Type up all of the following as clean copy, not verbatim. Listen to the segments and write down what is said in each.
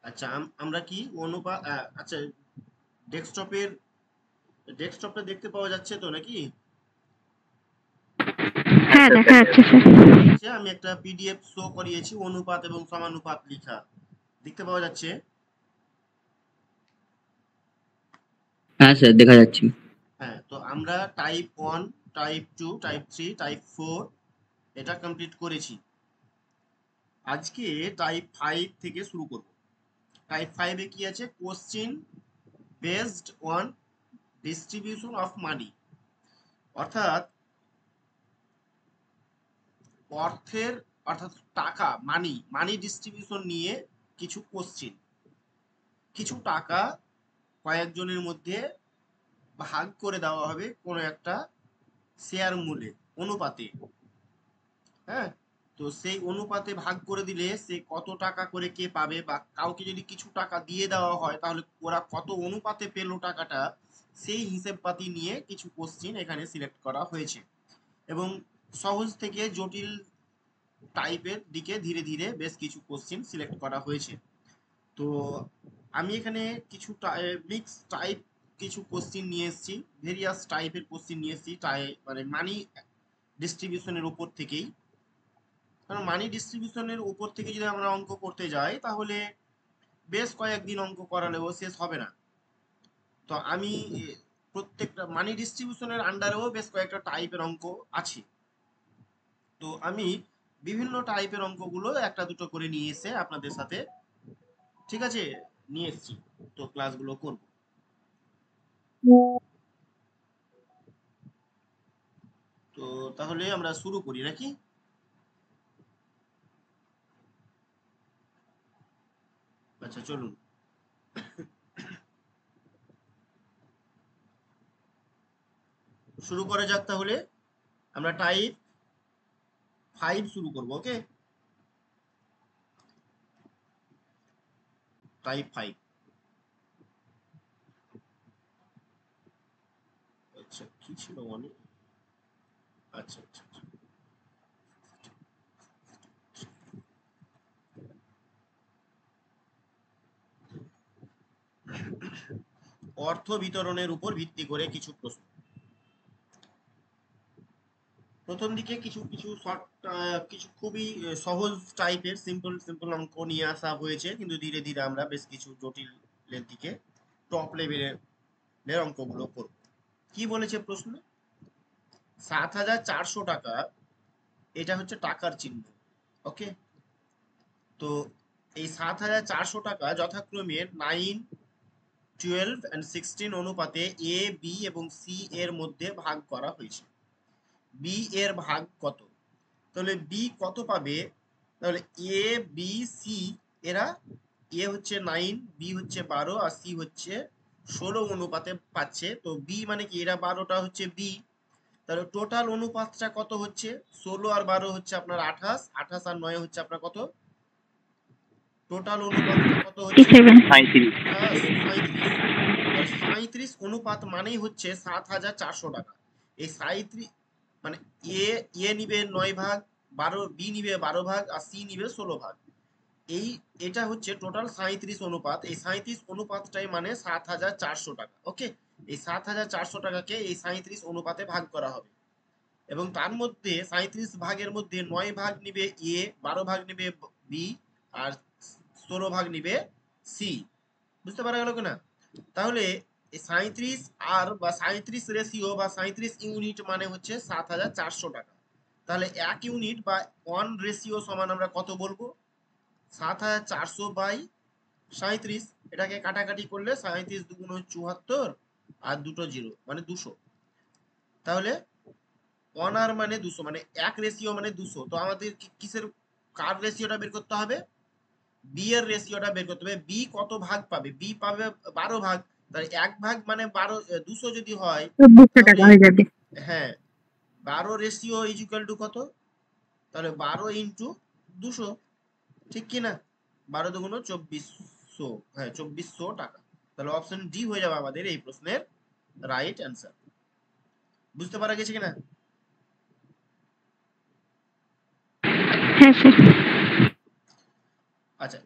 আচ্ছা, আমরা কি অনুপাত, আচ্ছা, ডেস্কটপের ডেস্কটপটা দেখতে পাওয়া যাচ্ছে তো নাকি? হ্যাঁ, দেখা যাচ্ছে স্যার। আমি একটা পিডিএফ শো করিয়েছি অনুপাত এবং সমানুপাত লিখা, দেখতে পাওয়া যাচ্ছে? হ্যাঁ স্যার, দেখা যাচ্ছে। হ্যাঁ, তো আমরা টাইপ 1, টাইপ 2, টাইপ 3, টাইপ 4 এটা কমপ্লিট করেছি। আজকে টাইপ 5 থেকে শুরু করব। টাইপ 5 এ কি আছে? Question based on distribution of money, অর্থাৎ অর্থের, অর্থাৎ টাকা, মানি ডিস্ট্রিবিউশন নিয়ে কিছু কোশ্চেন। কিছু টাকা কয়েকজনের মধ্যে ভাগ করে দেওয়া হবে কোনো একটা শেয়ার মূল্যে, অনুপাতে। হ্যাঁ, তো সেই অনুপাতে ভাগ করে দিলে সে কত টাকা করে কে পাবে, বা কাউকে যদি কিছু টাকা দিয়ে দেওয়া হয় তাহলে ওরা কত অনুপাতে পেল টাকাটা, সেই হিসেব পাতি নিয়ে কিছু কোশ্চেন এখানে সিলেক্ট করা হয়েছে। এবং সহজ থেকে জটিল টাইপের দিকে ধীরে ধীরে বেশ কিছু কোশ্চেন সিলেক্ট করা হয়েছে। তো আমি এখানে কিছু মিক্স টাইপ কিছু কোশ্চেন নিয়ে এসেছি, ভেরিয়াস টাইপের কোশ্চেন নিয়ে এসেছি, মানে মানি ডিস্ট্রিবিউশনের উপর থেকেই। কারণ মানি ডিস্ট্রিবিউশনের উপর থেকে যদি আমরা অঙ্ক করতে যাই তাহলে বেশ কয়েকদিন অঙ্ক করালেও শেষ হবে না। তো আমি প্রত্যেকটা মানি ডিস্ট্রিবিউশনের আন্ডারেও বেশ কয়েকটা টাইপের অঙ্ক আছে। তো আমি বিভিন্ন টাইপের অঙ্কগুলো একটা দুটো করে নিয়ে এসে আপনাদের সাথে, ঠিক আছে, নিয়ে এসেছি, তো ক্লাসগুলো করব। তো তাহলে আমরা শুরু করি নাকি? আচ্ছা, চলুন। শুরু করা যাক তাহলে। আমরা টাইপ 5 শুরু করব। ওকে, টাইপ 5। আচ্ছা, কি ছিল মানে? আচ্ছা আচ্ছা আচ্ছা। অর্থ বিতরণের উপর ভিত্তি করে কিছু প্রশ্ন। প্রথম দিকে কিছু কিছু শর্ট, কিছু খুবই সহজ টাইপের সিম্পল সিম্পল অঙ্ক নিয়ে আসা হয়েছে, কিন্তু ধীরে ধীরে আমরা বেশ কিছু জটিলের দিকে, টপ লেভেলের অঙ্কগুলো করব। কি বলেছে প্রশ্নে? 7,400 টাকা, এটা হচ্ছে টাকার চিহ্ন। ওকে, তো এই 7,400 টাকা যথাক্রমে 9, 12 and 16 অনুপাতে এ, বি এবং সি এর মধ্যে ভাগ করা হয়েছে। বি এর ভাগ কত? তাহলে বি কত পাবে? তাহলে এ, বি, সি এরা, এ হচ্ছে 9, বি হচ্ছে 12 আর সি হচ্ছে 16 অনুপাতে পাচ্ছে। তো বি মানে কি, এরা 12টা হচ্ছে বি, তাহলে টোটাল অনুপাতটা কত হচ্ছে? 16 আর 12 হচ্ছে আপনার 28, 28 আর 9 হচ্ছে আপনার কত? টোটাল অনুপাতটা কত হচ্ছে? 37। 37। 37 অনুপাত মানেই হচ্ছে 7,400 টাকা। এই 37 মানে এ এ নিবে 9 ভাগ, 12 বি নিবে 12 ভাগ আর সি নিবে 16 ভাগ। এই এটা হচ্ছে টোটাল 37 অনুপাত। এই 37 অনুপাতটাই মানে 7,400 টাকা। ওকে, এই 7,400 টাকাকে এই 37 অনুপাতে ভাগ করা হবে, এবং তার মধ্যে 37 ভাগের মধ্যে 9 ভাগ নিবে এ, 12 ভাগ নিবে বি আর 16 ভাগ নিবে সি। বুঝতে পারা গেল কিনা? তাহলে এই 37 আর বা 37 রেশিও বা 37 ইউনিট মানে হচ্ছে 7,400 টাকা। তাহলে 1 ইউনিট বা 1 রেশিও সমান আমরা কত বলবো? 7,400 বাই 37। এটাকে কাটাকাটি করলে 37 দুগুণ 74 আর দুটো জিরো মানে 200। তাহলে 1 আর মানে 200, মানে 1 রেশিও মানে 200। তো আমাদের কিসের, কার রেশিওটা বের করতে হবে? বি এর রেশিওটা বের করতে হবে। বি কত ভাগ পাবে? বি পাবে 12 ভাগ। তাহলে 1 ভাগ মানে 12, 200 যদি হয় 2400 টাকা তাহলে, হয়ে যাবে। হ্যাঁ, 12 রেশিও ইজ ইকুয়াল টু কত? তাহলে 12 ইন্টু 200, ঠিক কি না? 12 দুগুণ 2400, হ্যাঁ 2400 টাকা। তাহলে অপশন ডি হয়ে যাবে আমাদের এই প্রশ্নের রাইট অ্যান্সার। বুঝতে পারা গেছে কিনা? হ্যাঁ স্যার। আচ্ছা,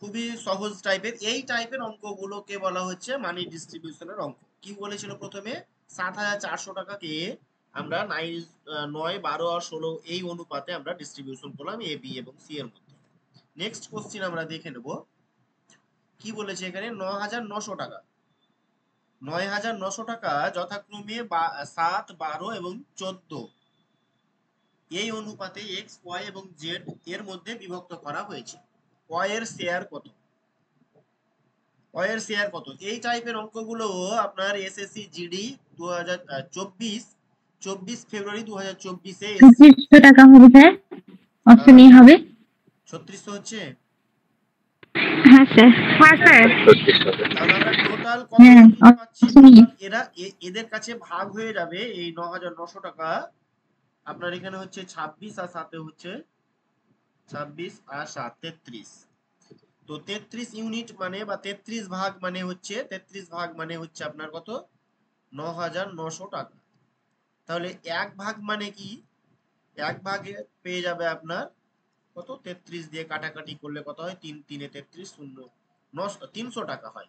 খুবই সহজ টাইপের। এই টাইপের অঙ্কগুলোকে বলা হচ্ছে মানি ডিস্ট্রিবিউশনের অঙ্ক। কি বলেছিল প্রথমে? ৭,৪০০ টাকাকে আমরা ৯, ১২ আর ১৬ এই অনুপাতে আমরা ডিস্ট্রিবিউশন করলাম এ, বি এবং সি এর মধ্যে। নেক্সট কোশ্চিন আমরা দেখে নেব। কি বলেছে এখানে? ৯,৯০০ টাকা। ৯,৯০০ টাকা যথাক্রমে ৭, ১২ এবং ১৪ এই অনুপাতে এক্স, ওয়াই এবং জেড এর মধ্যে বিভক্ত করা হয়েছে। ওয়াই এর শেয়ার কত? ওয়াই এর শেয়ার কত? এই টাইপের অঙ্কগুলো আপনার এসএসসি জিডি ২৪ ফেব্রুয়ারি ২০২৪-এ ৩৬০০ টাকা হবে স্যার, অপশন এ হবে। ৩৬০০ হচ্ছে। হ্যাঁ স্যার। হ্যাঁ স্যার। তাহলে আমরা টোটাল কত হ্যাঁ, ইউনিট পাচ্ছি? Option E. টোটাল এদের কাছে ভাগ হয়ে যাবে এই ৯,৯০০ টাকা। আপনার এখানে হচ্ছে ২৬ আর ৭ হচ্ছে ২৬ আর ৭ ৩৩। তো ৩৩ ইউনিট মানে বা ৩৩ ভাগ মানে হচ্ছে ৩৩ ভাগ মানে হচ্ছে আপনার কত? ৯,৯০০ টাকা। তাহলে ১ ভাগ মানে কি? ১ ভাগে পেয়ে যাবে আপনার কত? ৩৩ দিয়ে কাটাকাটি করলে কত হয়? ৩ ৩ এ ৩৩ শূন্য ৩০০ টাকা হয়।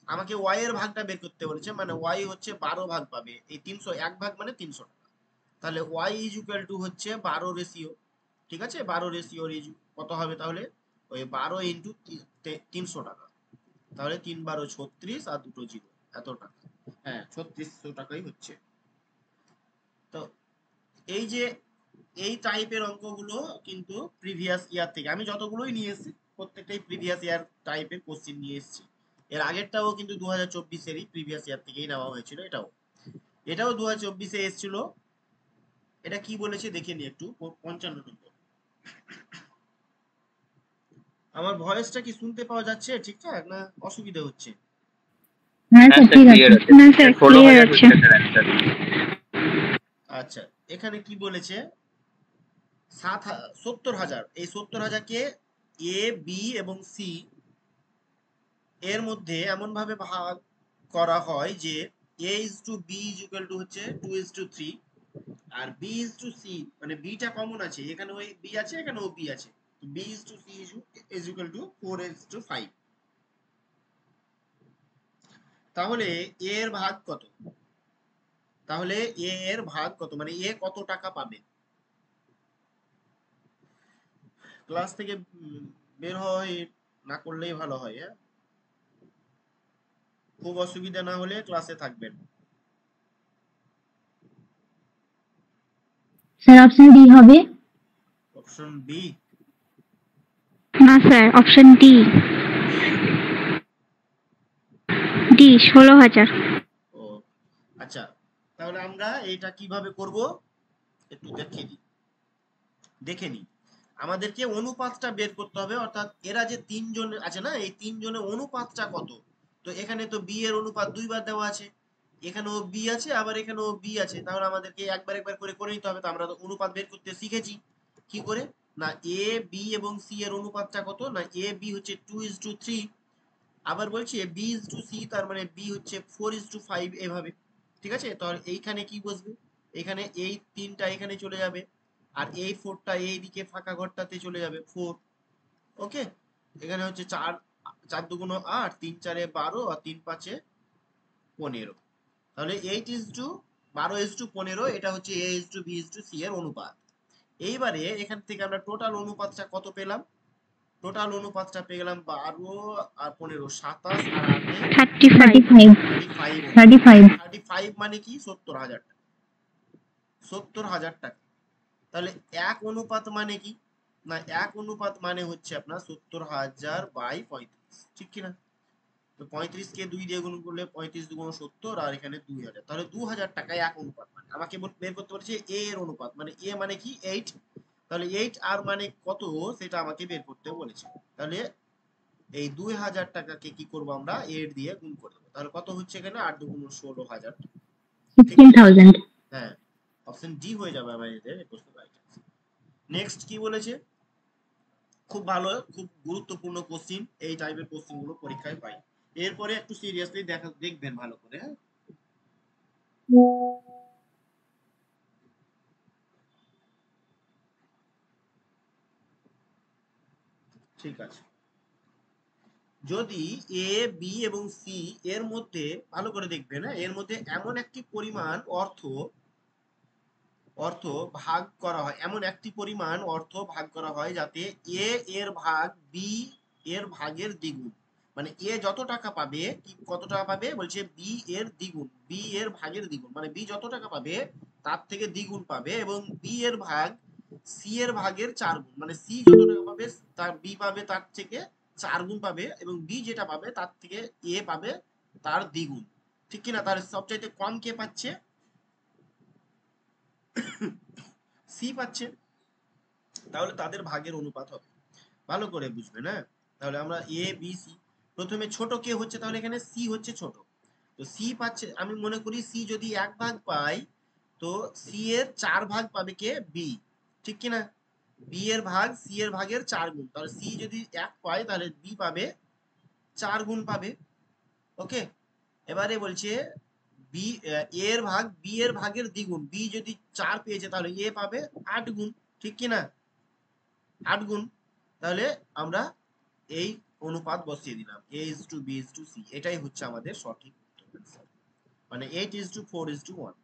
আমাকে ওয়াই এর ভাগটা বের করতে বলেছে, মানে ওয়াই হচ্ছে ১২ ভাগ পাবে। এই ৩০০ ১ ভাগ মানে ৩০০ টাকা। তাহলে ওয়াই ইজ ইকুয়াল টু হচ্ছে ১২ রেশিও। ঠিক আছে, ১২ রেশিও কত হবে তাহলে? ওই ১২ ইন্টু ৩০০ টাকা। তাহলে ৩ ১২ ৩৬ আর দুটো জিরো, এত টাকা। হ্যাঁ, ৩৬০০ টাকাই হচ্ছে। তো এই যে এই টাইপের অঙ্কগুলো কিন্তু প্রিভিয়াস ইয়ার থেকে আমি যতগুলোই নিয়ে এসেছি প্রত্যেকটাই প্রিভিয়াস ইয়ার টাইপের কোশ্চেন নিয়ে এসেছি। এর আগেরটাও কিন্তু ২০২৪-এরই প্রিভিয়াস ইয়ার থেকেই নেওয়া হয়েছিল। এটাও ২০২৪-এ এসেছিল। এটা কি বলেছে দেখে নি একটু। ৫৫ নম্বর। আমার ভয়েসটা কি শুনতে পাওয়া যাচ্ছে ঠিকঠাক, না অসুবিধা হচ্ছে? হ্যাঁ স্যার, ঠিক আছে। না স্যার, ক্লিয়ার আছে। আচ্ছা, এখানে কি বলেছে? ৭০০০০। এই ৭০০০০কে এ, বি এবং সি এর মধ্যে এমন ভাবে ভাগ করা হয় যে a is to b is equal to হচ্ছে 2:3, আর b is to c মানে b টা কমন আছে, এখানে ওই b আছে, এখানেও b আছে, b is to c is equal to 4:5। তাহলে a এর ভাগ কত? তাহলে a এর ভাগ কত মানে a কত টাকা পাবে? ক্লাস থেকে বের হয় না করলেই ভালো হয়। হ্যাঁ, খুব অসুবিধা না হলে ক্লাসে থাকবেন। স্যার, অপশন ডি হবে। Option B? না স্যার, অপশন ডি। ডি ১৬,০০০। ও আচ্ছা, তাহলে আমরা এইটা কিভাবে করব একটু দেখে নিই। আমাদেরকে অনুপাতটা বের করতে হবে, অর্থাৎ এরা যে তিনজন আছে না, এই তিনজনের অনুপাতটা কত? তো এখানে তো বি এর অনুপাত দুইবার দেওয়া আছে, এখানেও বি আছে আবার এখানেও বি আছে, তাহলে আমাদেরকে একবার একবার করে করে নিতে হবে। তো আমরা তো অনুপাত বের করতে শিখেছি। কি করে? না, এ, বি এবং সি এর অনুপাতটা কত? না, এ বি হচ্ছে 2:3। আবার বলছি বি ইজ টু সি, তার মানে বি হচ্ছে 4:5 এভাবে। ঠিক আছে, তাহলে এইখানে কি বসবে? এখানে এই তিনটা এখানে চলে যাবে, আর এই 4টা এইদিকে ফাঁকা ঘরটাতে চলে যাবে 4। ওকে, এখানে হচ্ছে 4 4 দুগুণ 8, 3 4 12 আর 3 5 15। তাহলে 8:12:15 এটা হচ্ছে a is to b is to c এর অনুপাত। এইবারে এখান থেকে আমরা টোটাল অনুপাতটা কত পেলাম? টোটাল অনুপাতটা পেয়ে গেলাম 12 আর 15, 27 আর 8 35। 35 মানে কি? ৭০,০০০ টাকা। ৭০,০০০ টাকা। তাহলে এক অনুপাত মানে কি? না, এক অনুপাত মানে হচ্ছে আপনার ৭০,০০০ বাই 35, ঠিক কিনা? তো 35 কে 2 দিয়ে গুণ করলে 35 দুগুণ 70 আর এখানে 2000, তাহলে 2000 টাকায় এক অনুপাত। মানে আমাকে বের করতে বলছে এ এর অনুপাত, মানে এ মানে কি? 8। তাহলে 8 আর মানে কত সেটা আমাকে বের করতে বলেছে। তাহলে এই 2000 টাকাকে কি করব আমরা? 8 দিয়ে গুণ করে দেবো। তাহলে কত হচ্ছে এখানে? 8 দুগুণ 16,000। ঠিক আছে? 16,000। হ্যাঁ, অপশন ডি হয়ে যাবে আমাদের এই প্রশ্নের রাইট আনসার। নেক্সট কি বলেছে? খুব ভালো, খুব গুরুত্বপূর্ণ কোশ্চিন। এই টাইপের কোশ্চিন গুলো পরীক্ষায় পাই। এরপরে একটু সিরিয়াসলি দেখবেন ভালো করে। হ্যাঁ, ঠিক আছে, যদি এ বি এবং সি এর মধ্যে, ভালো করে দেখবেন, এর মধ্যে এমন একটি পরিমাণ অর্থ অর্থ ভাগ করা হয়, এমন একটি পরিমাণ অর্থ ভাগ করা হয় যাতে এ এর ভাগ বি এর ভাগের দ্বিগুণ, মানে এ যত টাকা পাবে, কি কত টাকা পাবে বলছে, বি এর দ্বিগুণ, বি এর ভাগের দ্বিগুণ, মানে বি যত টাকা পাবে তার থেকে দ্বিগুণ পাবে, এবং বি এর ভাগ সি এর ভাগের 4 গুণ, মানে সি যত টাকা পাবে তার বি পাবে তার থেকে 4 গুণ পাবে, এবং বি যেটা পাবে তার থেকে এ পাবে তার দ্বিগুণ। ঠিক কিনা? তার সবচাইতে কম কে পাচ্ছে? সি পাচ্ছে। তাহলে তাদের ভাগের অনুপাত হবে, ভালো করে বুঝবে না? তাহলে আমরা এ বি সি, প্রথমে ছোট কে হচ্ছে, তাহলে এখানে সি হচ্ছে ছোট, তো সি পাচ্ছে, আমি মনে করি সি যদি 1 ভাগ পায়, তো সি এর 4 ভাগ পাবে কে? বি। ঠিক কিনা? বি এর ভাগ সি এর ভাগের 4 গুণ, তাহলে সি যদি 1 পায় তাহলে বি পাবে 4 গুণ পাবে। ওকে, এবারে বলছে বি এর ভাগ বি এর ভাগের দ্বিগুণ, বি যদি 4 পেয়েছে তাহলে এ পাবে 8 গুণ। ঠিক কিনা? 8 গুণ। তাহলে আমরা এই অনুপাত বসিয়ে দিলাম, a is to b is to c, এটাই হচ্ছে আমাদের সঠিক উত্তর, মানে 8 is to 4 is to 1,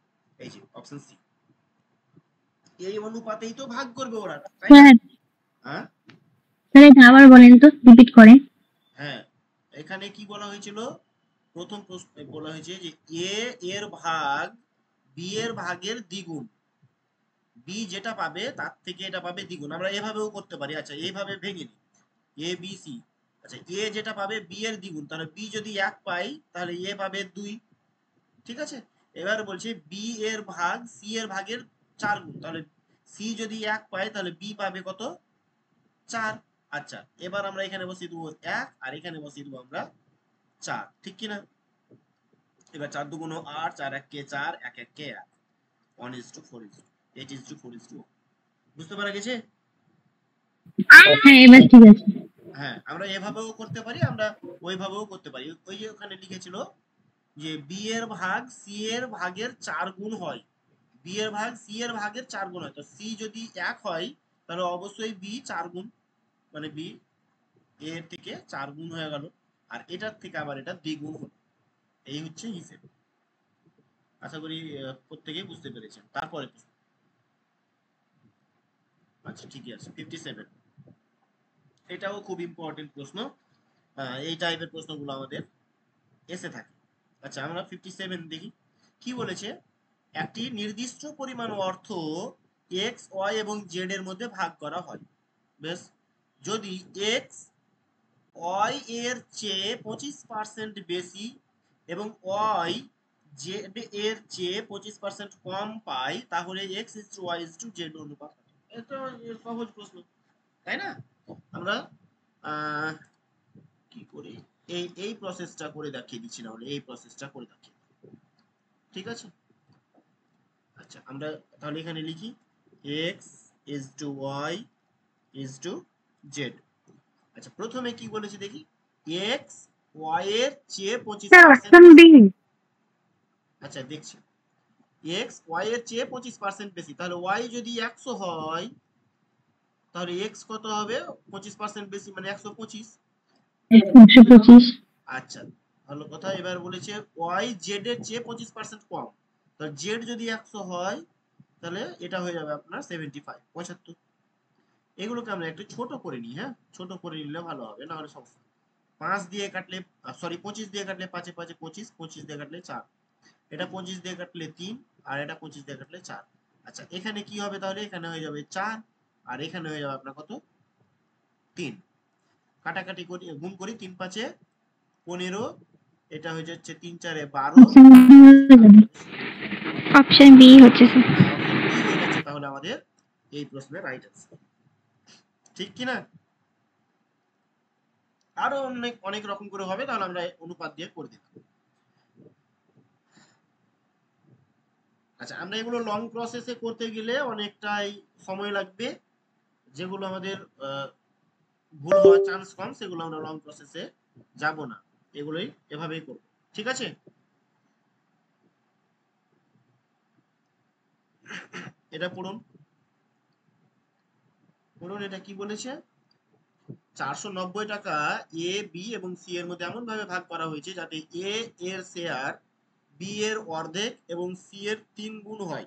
এই যে অপশন সি। এই অনুপাতেই তো ভাগ করবে ওরা, তাই না? স্যার হ্যাঁ স্যার এটা আবার বলেন তো, রিপিট করে। হ্যাঁ, এখানে কি বলা হয়েছিল, প্রথম প্রশ্নে বলা হয়েছে যে এ এর ভাগ বি এর ভাগের দ্বিগুণ, বি যেটা পাবে তার থেকে এটা পাবে দ্বিগুণ, আমরা এভাবেও করতে পারি। আচ্ছা এইভাবে ভেঙে নিই, এ বি সি, আচ্ছা এ যেটা পাবে বি এর দ্বিগুণ, তাহলে বি যদি 1 পাই তাহলে এ পাবে 2। ঠিক আছে, এবার বলছে বি এর ভাগ সি এর ভাগের 4 গুণ, তাহলে সি যদি 1 পায় তাহলে বি পাবে কত? 4। আচ্ছা এবার আমরা এখানে বসিয়ে দেবো 1, আর এখানে বসিয়ে দেবো আমরা 4। ঠিক কিনা? এবার 4 দুগুণ 8, 4 1 কে 4, 1 1 কে 1, 1 is to 4 is to 8 is to 4 is to 1। বুঝতে পারা গেছে? হ্যাঁ এবার ঠিক আছে। হ্যাঁ, আমরা এভাবেও করতে পারি, আমরা ওইভাবেও করতে পারি। ওই যে ওখানে লিখেছিল যে বি এর ভাগ সি এর ভাগের 4 গুণ হয়, বি এর ভাগ সি এর ভাগের 4 গুণ হয়, তো সি যদি 1 হয় তাহলে অবশ্যই বি 4 গুণ, মানে বি এর থেকে 4 গুণ হয়ে গেল, আর এটার থেকে আবার এটা দ্বিগুণ হলো। এই হচ্ছে হিসেব। আশা করি প্রত্যেকেই বুঝতে পেরেছেন। তারপরে প্রশ্ন। আচ্ছা ঠিকই আছে, 57, এটাও খুব ইম্পর্টেন্ট প্রশ্ন, এই টাইপের প্রশ্নগুলো আমাদের এসে থাকে। আচ্ছা আমরা 57 দেখি কি বলেছে, একটি নির্দিষ্ট পরিমাণ অর্থ এক্স ওয়াই এবং জেড এর মধ্যে ভাগ করা হয়, বেশ, যদি এক্স ওয়াই এর চেয়ে 25% বেশি এবং ওয়াই জেড এর চেয়ে 25% কম পায়, তাহলে x is to y is to z অনুপাত। এটা সহজ প্রশ্ন, তাই না? আমরা আহ, কি করি, এই প্রসেসটা করে দেখিয়ে দিচ্ছি, না হলে এই প্রসেসটা করে দেখিয়ে, ঠিক আছে? আচ্ছা আমরা তাহলে এখানে লিখি x is to y is to z। আচ্ছা প্রথমে কি বলেছে দেখি, x y এর চেয়ে 25% অপশন বেশি। বি। আচ্ছা দেখছি, x y এর চেয়ে 25% বেশি, তাহলে y যদি 100 হয় তাহলে x কত হবে? 25% বেশি মানে 125। 125। আচ্ছা ভালো কথা, এবার বলেছে y z এর চেয়ে 25% কম, তাহলে z যদি 100 হয় তাহলে এটা হয়ে যাবে আপনার 75, 75। এগুলোকে আমরা একটু ছোট করে নিই, হ্যাঁ ছোট করে নিলে ভালো হবে, না হলে সমস্যা। 5 দিয়ে কাটলে, সরি 25 দিয়ে কাটলে 5 এ 5 এ 25, 25 দিয়ে কাটলে 4, এটা 25 দিয়ে কাটলে 3, আর এটা 25 দিয়ে কাটলে 4। আচ্ছা এখানে কি হবে তাহলে, এখানে হয়ে যাবে 4, আর এখানে হয়ে যাবে আপনার কত? 3। কাটাকাটি করি, গুণ করি, 3 5 এ 15, এটা হয়ে যাচ্ছে 3 4 এ 12, অপশন বি আর অপশন বি হচ্ছে স্যার। হ্যাঁ অপশন বি হয়ে যাচ্ছে তাহলে আমাদের এই প্রশ্নের রাইট আনসার। ঠিক কি না? আরো অনেক অনেক রকম করে হবে, তাহলে আমরা অনুপাত দিয়ে করে দিলাম। আচ্ছা আমরা এগুলো লং প্রসেসে করতে গেলে অনেকটাই সময় লাগবে, যেগুলো আমাদের ভুল হওয়ার চান্স কম, সেগুলো আমরা লং প্রসেসে যাব না, এগুলোই এভাবেই করব। ঠিক আছে, এটা পড়ুন, পড়ুন এটা কি বলেছে, 490 টাকা এ, বি এবং সি এর মধ্যে এমন ভাবে ভাগ করা হয়েছে যাতে এ এর শেয়ার বি এর অর্ধেক এবং সি এর 3 গুণ হয়।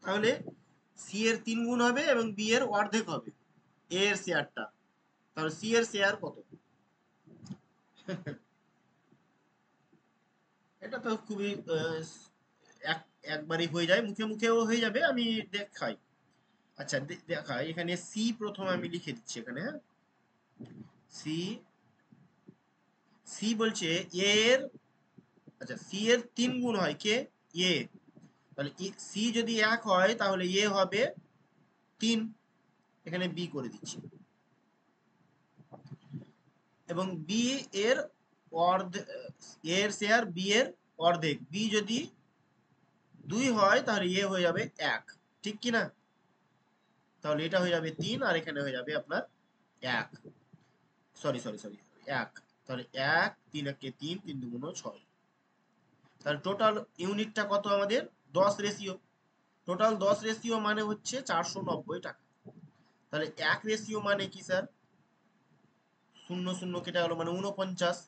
তাহলে সি এর 3 গুণ হবে এবং বি এর অর্ধেক হবে এ এর শেয়ারটা। তাহলে সি এর শেয়ার কত? এটা তো খুবই একবারই হয়ে যায়, মুখে মুখেও হয়ে যাবে, আমি দেখাই। আচ্ছা দেখাই, এখানে সি প্রথম আমি লিখে দিচ্ছি এখানে। হ্যাঁ, সি সি বলছে এর, আচ্ছা সি এর 3 গুণ হয় কে? এ। তাহলে সি যদি 1 হয় তাহলে এ হবে 3, এখানে বি করে দিচ্ছি। এবং বি এর অর্ধেক, এর শেয়ার বি এর অর্ধেক, বি যদি 2 হয় তাহলে এ হয়ে যাবে 1, ঠিক কি না? তাহলে এটা হয়ে যাবে 3 আর এখানে হয়ে যাবে আপনার 1, সরি সরি সরি 1। তাহলে 1 3 একে 3, 3 দুগুণ 6। তাহলে টোটাল ইউনিটটা কত আমাদের? 10 রেশিও। টোটাল 10 রেশিও মানে হচ্ছে 490 টাকা। তাহলে 1 রেশিও মানে কি স্যার? 0 0 কেটে গেল মানে 49।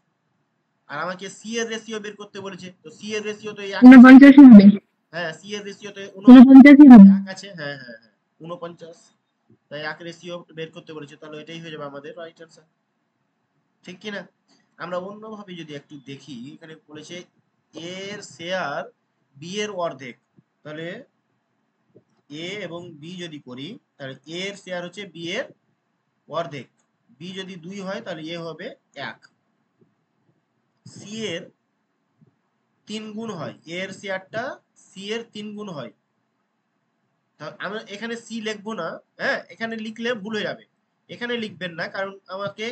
আর আমাকে সি এর রেশিও বের করতে বলেছে, তো সি এর রেশিও তো 1 আছে। 49 হবে। হ্যাঁ, সি এর রেশিও তো 49 হবে। 1 আছে। হ্যাঁ হ্যাঁ হ্যাঁ 49, তাই 1 রেশিও বের করতে বলেছে, তাহলে এটাই হয়ে যাবে আমাদের রাইট অ্যান্সার, ঠিক কি না? আমরা অন্যভাবে যদি একটু দেখি, এখানে বলেছে এর শেয়ার বি এর অর্ধেক, তাহলে এ এবং বি যদি করি তাহলে এ এর শেয়ার হচ্ছে বি এর অর্ধেক, বি যদি 2 হয় তাহলে এ হবে 1। সি এর 3 গুণ হয়, এ এর শেয়ারটা সি এর 3 গুণ হয়। আমরা এখানে সি লিখবো না, হ্যাঁ এখানে লিখলে ভুল হয়ে যাবে, এখানে লিখবেন না, কারণ আমাকে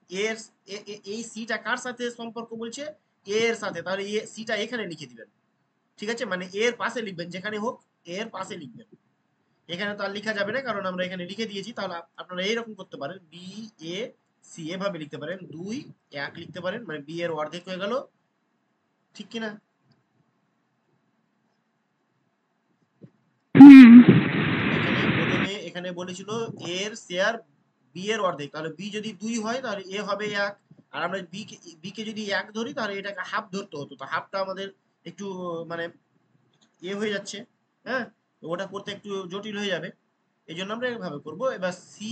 এর এই সিটা কার সাথে সম্পর্ক বলছে? এ এর সাথে, তাহলে এ সিটা এখানে লিখে দিবেন, ঠিক আছে? মানে এর পাশে লিখবেন, যেখানে হোক এর পাশে লিখবেন, এখানে তো আর লেখা যাবে না কারণ আমরা এখানে লিখে দিয়েছি। তাহলে আপনারা এইরকম করতে পারেন, বি এ সি এভাবে লিখতে পারেন, 2 1 লিখতে পারেন, মানে বি এর অর্ধেক হয়ে গেল, ঠিক কিনা? এখানে প্রথমে এখানে বলেছিল এর শেয়ার বি এর অর্ধেক, তাহলে বি যদি 2 হয় তাহলে এ হবে 1, আর আমরা বি কে যদি 1 ধরি তাহলে এটাকে হাফ ধরতে হতো, তো হাফটা আমাদের একটু মানে হয়ে যাচ্ছে, হ্যাঁ তো ওটা করতে একটু জটিল হয়ে যাবে, এই জন্য আমরা এইভাবে করবো। এবার সি,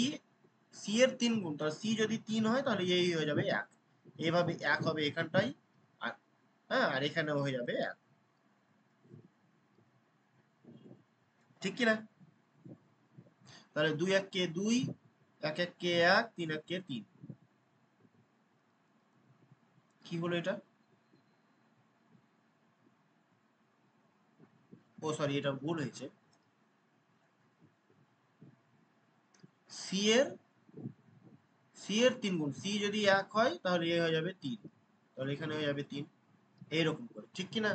সি এর 3 গুণ, তাহলে সি যদি 3 হয় তাহলে এই হয়ে যাবে 1, এইভাবে 1 হবে এখানটাই, আর হ্যাঁ আর এখানেও হয়ে যাবে 1, ঠিক কি না? তাহলে 2 1 কে 2, 1 1 কে 1, 3 1 কে 3, কি হলো এটা? ও সরি, এটা ভুল হয়েছে। সি এর 3 গুণ, সি যদি 1 হয় তাহলে এ হয়ে যাবে 3, তাহলে এখানে হয়ে যাবে 3, এইরকম করে, ঠিক কি না?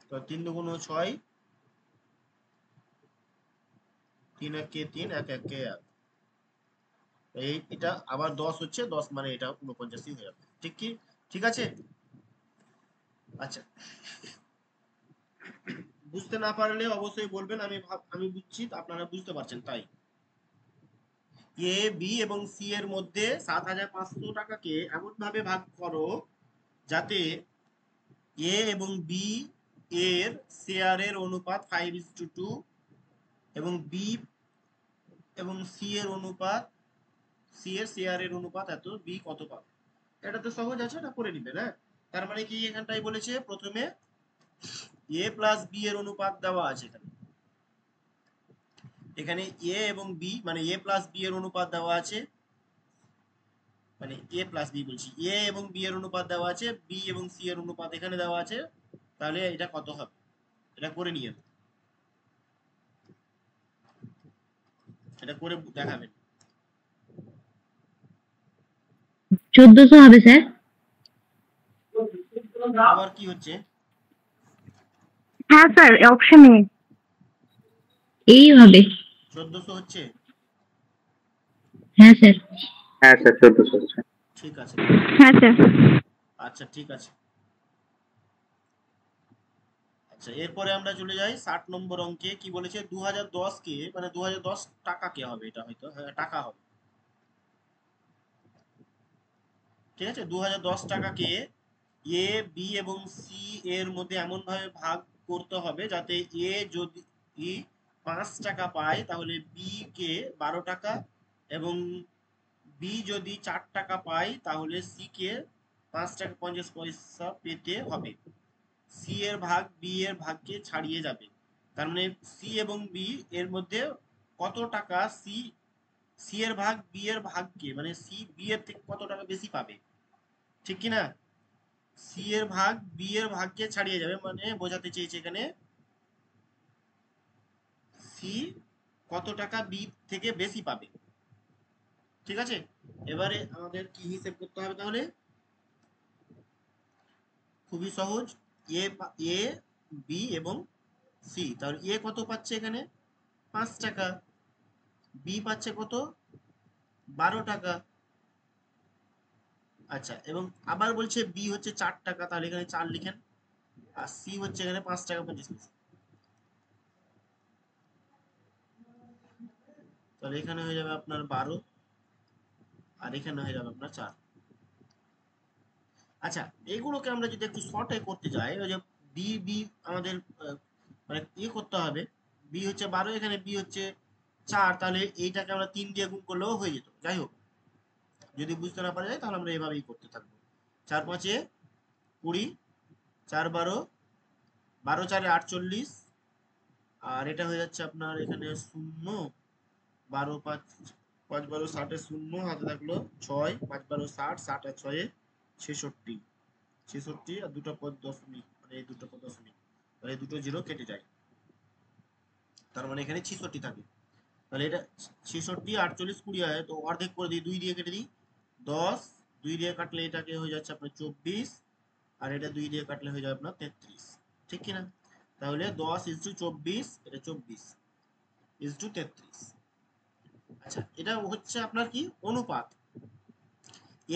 তো 3 দুগুণ 6, 3 1 কে 3, 1 1 কে 1, এটা আবার 10 হচ্ছে, 10 মানে এটা 49ই হয়ে যাবে, ঠিক কি? ঠিক আছে। আচ্ছা, বুঝতে না পারলে অবশ্যই বলবেন, আমি বুঝছি, আপনারা বুঝতে পারছেন তাই। এ বি এবং সি এর মধ্যে 7,500 টাকাকে এমন ভাবে ভাগ করো যাতে এ এবং বি এর শেয়ারের অনুপাত 5:2 এবং বি এবং সি এর অনুপাত, সি এর শেয়ারের অনুপাত এত, বি কত পাবে? এটা তো সহজ আছে, এটা করে নিবেন। হ্যাঁ, তার মানে কি এখানটাই বলেছে প্রথমে এ প্লাস বি এর অনুপাত দেওয়া আছে, এখানে এখানে এ এবং বি মানে এ প্লাস বি এর অনুপাত দেওয়া আছে, মানে এ প্লাস বি বলছি, এ এবং বি এর অনুপাত দেওয়া আছে, বি এবং সি এর অনুপাত এখানে দেওয়া আছে, তাহলে এটা কত হবে? এটা করে নিয়ে, এটা করে দেখাবেন। 1400 হবে স্যার। আবার কি হচ্ছে? হ্যাঁ স্যার, অপশন এ এই হবে। 1400 হচ্ছে? হ্যাঁ স্যার। হ্যাঁ স্যার 1400 হচ্ছে। ঠিক আছে, হ্যাঁ স্যার। আচ্ছা ঠিক আছে। আচ্ছা, এরপরে আমরা চলে যাই 60 নম্বর অঙ্কে। কি বলেছে? 2010 কে, মানে 2010 টাকা কে হবে, এটা হয়তো হ্যাঁ টাকা হবে, ঠিক আছে। 2010 টাকাকে এ, বি এবং সি এর মধ্যে এমন ভাবে ভাগ করতে হবে যাতে এ যদি 5 টাকা পায় তাহলে বি কে 12 টাকা, এবং বি যদি 4 টাকা পায় তাহলে সি কে 5 টাকা 50 পয়সা পেতে হবে। সি এর ভাগ বি এর ভাগকে ছাড়িয়ে যাবে। তার মানে সি এবং বি এর মধ্যে কত টাকা সি, সি এর ভাগ বি এর ভাগকে, মানে সি বি এর থেকে কত টাকা বেশি পাবে, ঠিক কি না? সি এর ভাগ বি এর ভাগকে ছাড়িয়ে যাবে, মানে বোঝাতে চেয়েছে এখানে সি কত টাকা বি থেকে বেশি পাবে, ঠিক আছে। এবারে আমাদের কি হিসেব করতে হবে তাহলে? খুবই সহজ। এ এ বি এবং সি, তাহলে এ কত পাচ্ছে এখানে? 5 টাকা। বি পাচ্ছে কত? 12 টাকা। আচ্ছা, এবং আবার বলছে বি হচ্ছে 4 টাকা, তাহলে এখানে 4 লিখেন। আর সি হচ্ছে এখানে 5 টাকা 50 পয়সা, তাহলে এখানে হয়ে যাবে আপনার 12, আর এখানে হয়ে যাবে আপনার 4। আচ্ছা, এগুলোকে আমরা যদি একটু শর্টে করতে যাই, ওই যে বি বি আমাদের মানে ইয়ে করতে হবে। বি হচ্ছে 12, এখানে বি হচ্ছে 4, তাহলে এইটাকে আমরা 3 দিয়ে গুণ করলেও হয়ে যেত। যাই হোক, যদি বুঝতে না পারা যায় তাহলে আমরা এভাবেই করতে থাকবো। 4 5 20, 4 12, 12 4 48, আর এটা হয়ে যাচ্ছে আপনার এখানে শূন্য। 12 5 5 12 60 শূন্য হাতে থাকলো 6, 5 12 60, 60 আর 6 66, 66 আর দুটো পদ দশমিক, মানে এই দুটো পদ দশমিক, তাহলে এই দুটো জিরো কেটে যায়, তার মানে এখানে 66 থাকে। তাহলে এটা 66 48 20 হয়, তো অর্ধেক করে দিই, 2 দিয়ে কেটে দিই 10, 2 দিয়ে কাটলে এটাকে হয়ে যাচ্ছে আপনার 24, আর এটা 2 দিয়ে কাটলে হয়ে যাবে আপনার 33, ঠিক কি না? তাহলে 10:24, এটা 24:33। আচ্ছা, এটা হচ্ছে আপনার কি অনুপাত।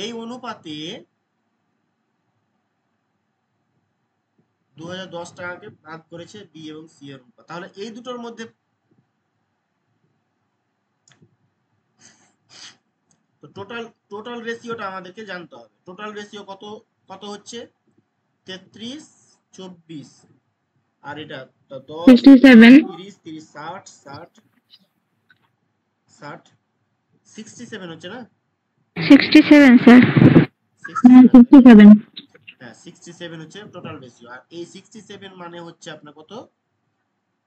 এই অনুপাতে 2010 টাকাকে ভাগ করেছে বি এবং সি এর অনুপাত। তাহলে এই দুটোর মধ্যে তো টোটাল রেশিওটা আমাদেরকে জানতে হবে। টোটাল রেশিও কত কত হচ্ছে? 33 24, আর এটা 10 67 30 30 60 60 60 67 হচ্ছে না? 67 স্যার। হ্যাঁ 67, 67। হ্যাঁ 67 হচ্ছে টোটাল রেশিও। আর এই 67 মানে হচ্ছে আপনার কত?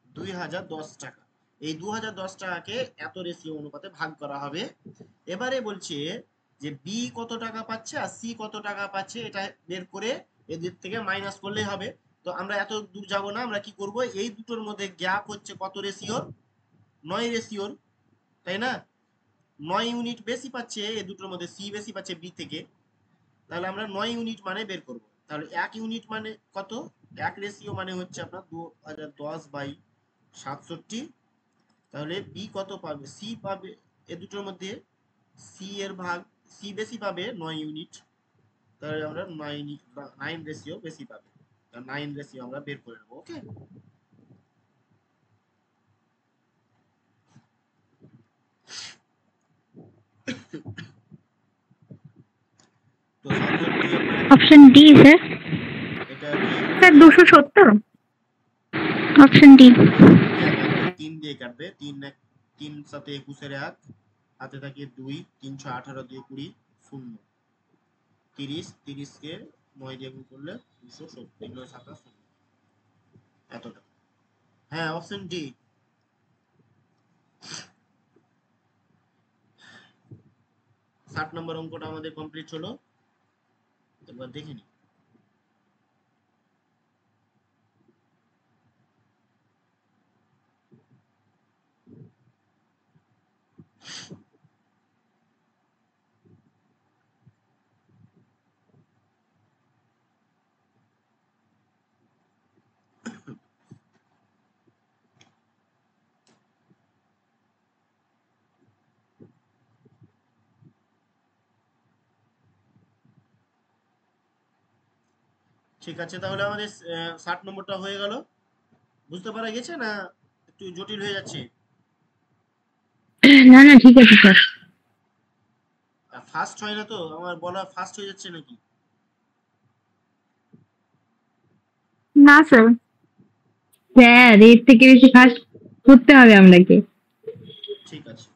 2010 টাকা। এই 2010 টাকাকে এত রেশিও অনুপাতে ভাগ করা হবে। এবারে বলছে যে বি কত টাকা পাচ্ছে আর সি কত টাকা পাচ্ছে, এটা বের করে এদের থেকে মাইনাস করলেই হবে। তো আমরা এত দূর যাব না, আমরা কি করব, এই দুটোর মধ্যে গ্যাপ হচ্ছে কত রেশিওর? 9 রেশিওর, তাই না? 9 ইউনিট বেশি পাচ্ছে এই দুটোর মধ্যে, সি বেশি পাচ্ছে বি থেকে, তাহলে আমরা 9 ইউনিট মানে বের করব। তাহলে 1 ইউনিট মানে কত? 1 রেশিও মানে হচ্ছে আপনার 2010/67। তাহলে বি কত পাবে? সি পাবে এ দুটোর মধ্যে, সি এর ভাগ, সি বেশি পাবে 9 ইউনিট, তাহলে আমরা 9 রেশিও বেশি পাবে, 9 রেশিও আমরা বের করে নেবো। ওকে, তো সংযোগটি আপনার অপশন ডি স্যার। এটা কি স্যার 270। Option D. 3 দিয়ে কাটবে, 3 3 সাথে 21 1, হাতে থাকে 2, 3 6 18 দিয়ে 20, 0, 30, 30 কে 9 দিয়ে গুণ করলে 270, 3 9 7 0, এতটা। হ্যাঁ, অপশন ডি। 60 নম্বর অঙ্কটা আমাদের কমপ্লিট হলো। একবার দেখে নিই। ঠিক আছে, তাহলে আমাদের 60 নম্বরটা হয়ে গেল। বুঝতে পারা গেছে না একটু জটিল হয়ে যাচ্ছে? না না ঠিক আছে স্যার। ফার্স্ট হয় না তো, আমার বলা ফার্স্ট হয়ে যাচ্ছে নাকি? না স্যার, স্যার এর থেকে বেশি ফাস্ট করতে হবে আপনাকে। ঠিক আছে।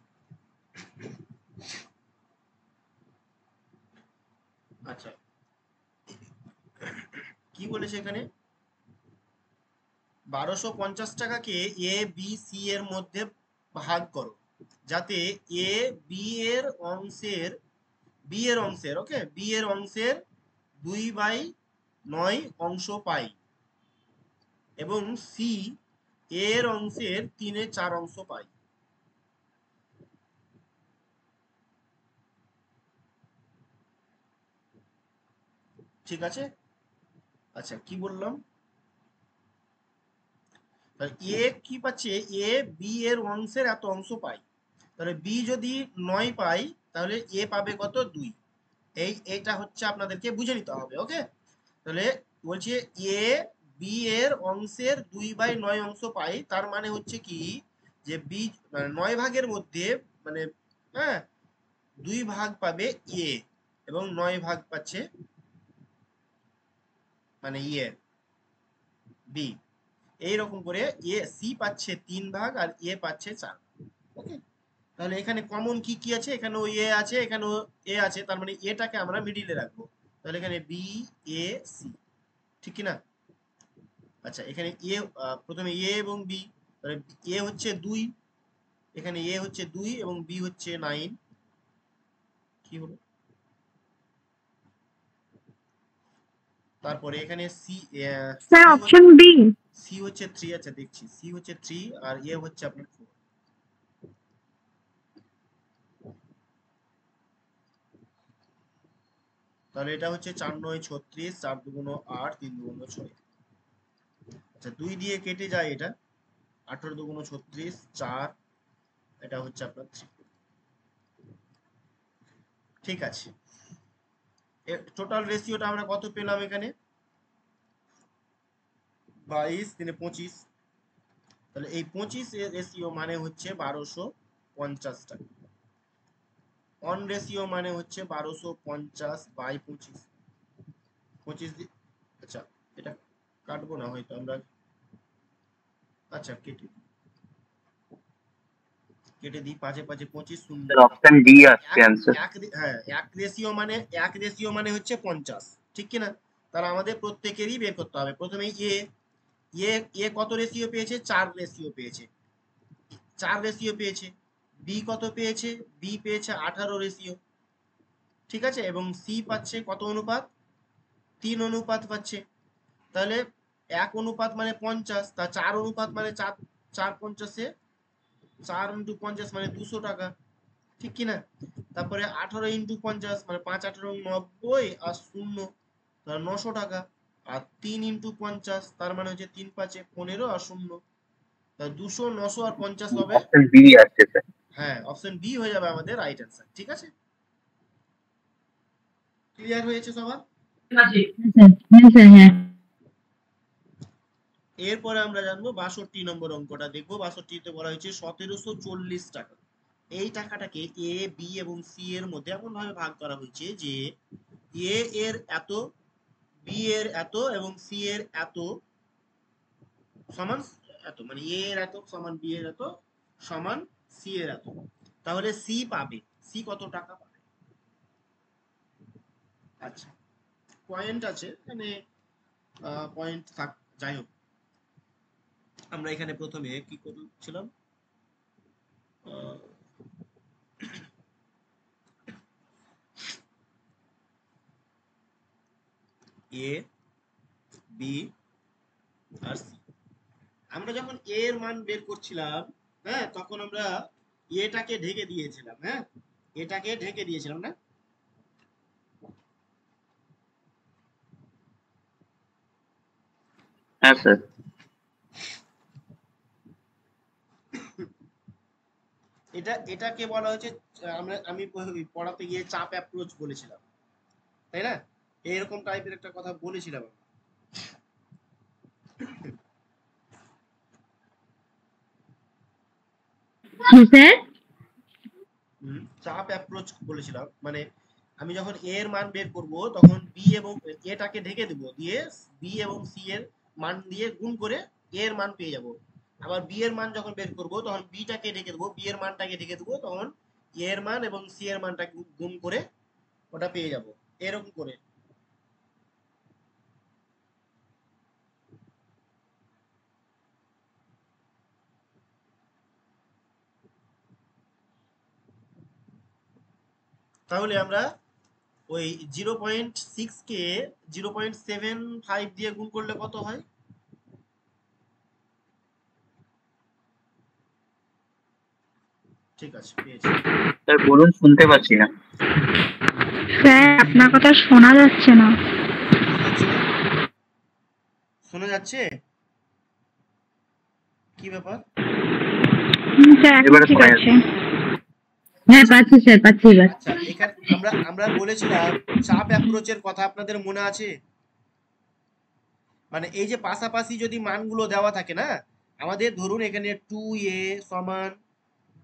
আচ্ছা, কি বলেছে এখানে? 1250 টাকাকে এ বি সি এর মধ্যে ভাগ করো, যাতে এ বি এর অংশের ওকে, বি এর অংশের 2/9 অংশ পাই, এবং সি এর অংশের 3/4 অংশ পাই। ঠিক আছে। আচ্ছা, কি বললাম? এ কি পাচ্ছে? এ বি এর অংশের এত অংশ পাই, তাহলে বি যদি 9 পাই, তাহলে এ পাবে কত? 2। এইটা হচ্ছে আপনাদেরকে বুঝে নিতে হবে। ওকে, তাহলে বলছে এ বি এর অংশের 2/9 অংশ পাই, তার মানে হচ্ছে কি যে বি মানে 9 ভাগের মধ্যে মানে হ্যাঁ 2 ভাগ পাবে এ, এবং 9 ভাগ পাচ্ছে মানে বি। এইরকম করে সি পাচ্ছে 3 ভাগ আর এ পাচ্ছে 4। ওকে, তাহলে এখানে কমন কি কি আছে? এখানেও এ আছে, এখানেও এ আছে, তার মানে এটাকে আমরা মিডিলে রাখবো। তাহলে এখানে বি এ সি, ঠিক কি না? আচ্ছা, এখানে প্রথমে এ এবং বি, তাহলে এ হচ্ছে 2, এখানে এ হচ্ছে 2 এবং বি হচ্ছে 9। কি হলো? তারপরে এখানে C sir C option B. C হচ্ছে 3। আচ্ছা দেখছি, সি হচ্ছে 3 আর এ হচ্ছে আপনার 4। তাহলে এটা হচ্ছে 4 9 36, 4 2 8, 3 2 6। আচ্ছা, 2 দিয়ে কেটে যায় এটা, 18 2 36, 4, এটা হচ্ছে আপনার 3। ঠিক আছে, টোটাল রেশিওটা আমরা কত পেলাম এখানে? 22 3 25। তাহলে এই 25 এর রেশিও মানে হচ্ছে 1250 টাকা। অন রেশিও মানে হচ্ছে 1250 বাই 25। 25 আচ্ছা, এটা কাটবো না হয়তো আমরা। আচ্ছা, কেটে দিই। 5 5 25 শূন্য। স্যার অপশন ডি আসছে এক অ্যান্সার। হ্যাঁ, এক রেশিও মানে হচ্ছে 50, ঠিক কি না? তাহলে আমাদের প্রত্যেকেরই বের করতে হবে। প্রথমে এ এ কত রেশিও পেয়েছে? 4 রেশিও পেয়েছে, 4 রেশিও পেয়েছে। বি কত পেয়েছে? বি পেয়েছে 18 রেশিও, ঠিক আছে, এবং সি পাচ্ছে কত অনুপাত? 3 অনুপাত পাচ্ছে। তাহলে 1 অনুপাত মানে 50, তা 4 অনুপাত মানে 4, 4 50-এ 4 ইন্টু 50 মানে 200 টাকা, ঠিক কি না? তারপরে 18 ইন্টু 50 মানে 5 18 90 আর 0, তাহলে 900 টাকা। আর 3 ইন্টু 50 তার মানে হচ্ছে 3 5 15 আর 0, তাহলে 200 900 আর 50 হবে। অপশন বি আসছে স্যার। হ্যাঁ, অপশন বি হয়ে যাবে আমাদের রাইট অ্যান্সার। ঠিক আছে, ক্লিয়ার হয়েছে সবার? হ্যাঁ স্যার, হ্যাঁ। এরপরে আমরা জানবো 62 নম্বর অঙ্কটা দেখবো। 62তে বলা হয়েছে 1740 টাকা। এই টাকাটাকে এ বি এবং সি এর মধ্যে এমন ভাবে ভাগ করা হয়েছে যে এ এর এত, বি এর এত এবং সি এর এত সমান এত, মানে এ এর এত সমান বি এর এত সমান সি এর এত। তাহলে সি পাবে, সি কত টাকা পাবে? আচ্ছা, পয়েন্ট আছে এখানে, পয়েন্ট থাক, যাই হোক, আমরা এখানে প্রথমে কি করছিলাম? A B R C. আমরা যখন এ এর মান বের করছিলাম, হ্যাঁ, তখন আমরা এটাকে ঢেকে দিয়েছিলাম। হ্যাঁ, এটাকে ঢেকে দিয়েছিলাম না? হ্যাঁ স্যার। এটাকে বলা হয়েছে, আমি পড়াতে গিয়ে চাপ অ্যাপ্রোচ বলেছিলাম, তাই না? এরকম টাইপের একটা কথা বলেছিলাম। স্যার চাপ অ্যাপ্রোচ বলেছিলাম, মানে আমি যখন এ এর মান বের করব তখন বি এবং এটাকে ঢেকে দেব, দিয়ে বি এবং সি এর মান দিয়ে গুণ করে এ এর মান পেয়ে যাব। আবার বি এর মান যখন বের করব তখন বিটাকে ঢেকে দেবো, বি এর মানটাকে ঢেকে দেবো, তখন এ এর মান এবং সি এর মানটা গুণ করে ওটা পেয়ে যাব, এরকম করে। তাহলে আমরা ওই 0.6 কে 0.75 দিয়ে গুণ করলে কত হয়? ঠিক আছে, পেয়েছি। স্যার বলুন, শুনতে পাচ্ছি না। স্যার আপনার কথা শোনা যাচ্ছে না। শোনা যাচ্ছে? কি ব্যাপার? স্যার এখন এবারে ঠিক শোনা আছে। যাচ্ছে। হ্যাঁ পাচ্ছি স্যার, পাচ্ছি এবার। আচ্ছা, এখানে আমরা আমরা বলেছিলাম চাপ অ্যাপ্রোচের কথা, আপনাদের মনে আছে? মানে এই যে পাশাপাশি যদি মানগুলো দেওয়া থাকে না, আমাদের ধরুন এখানে 2a সমান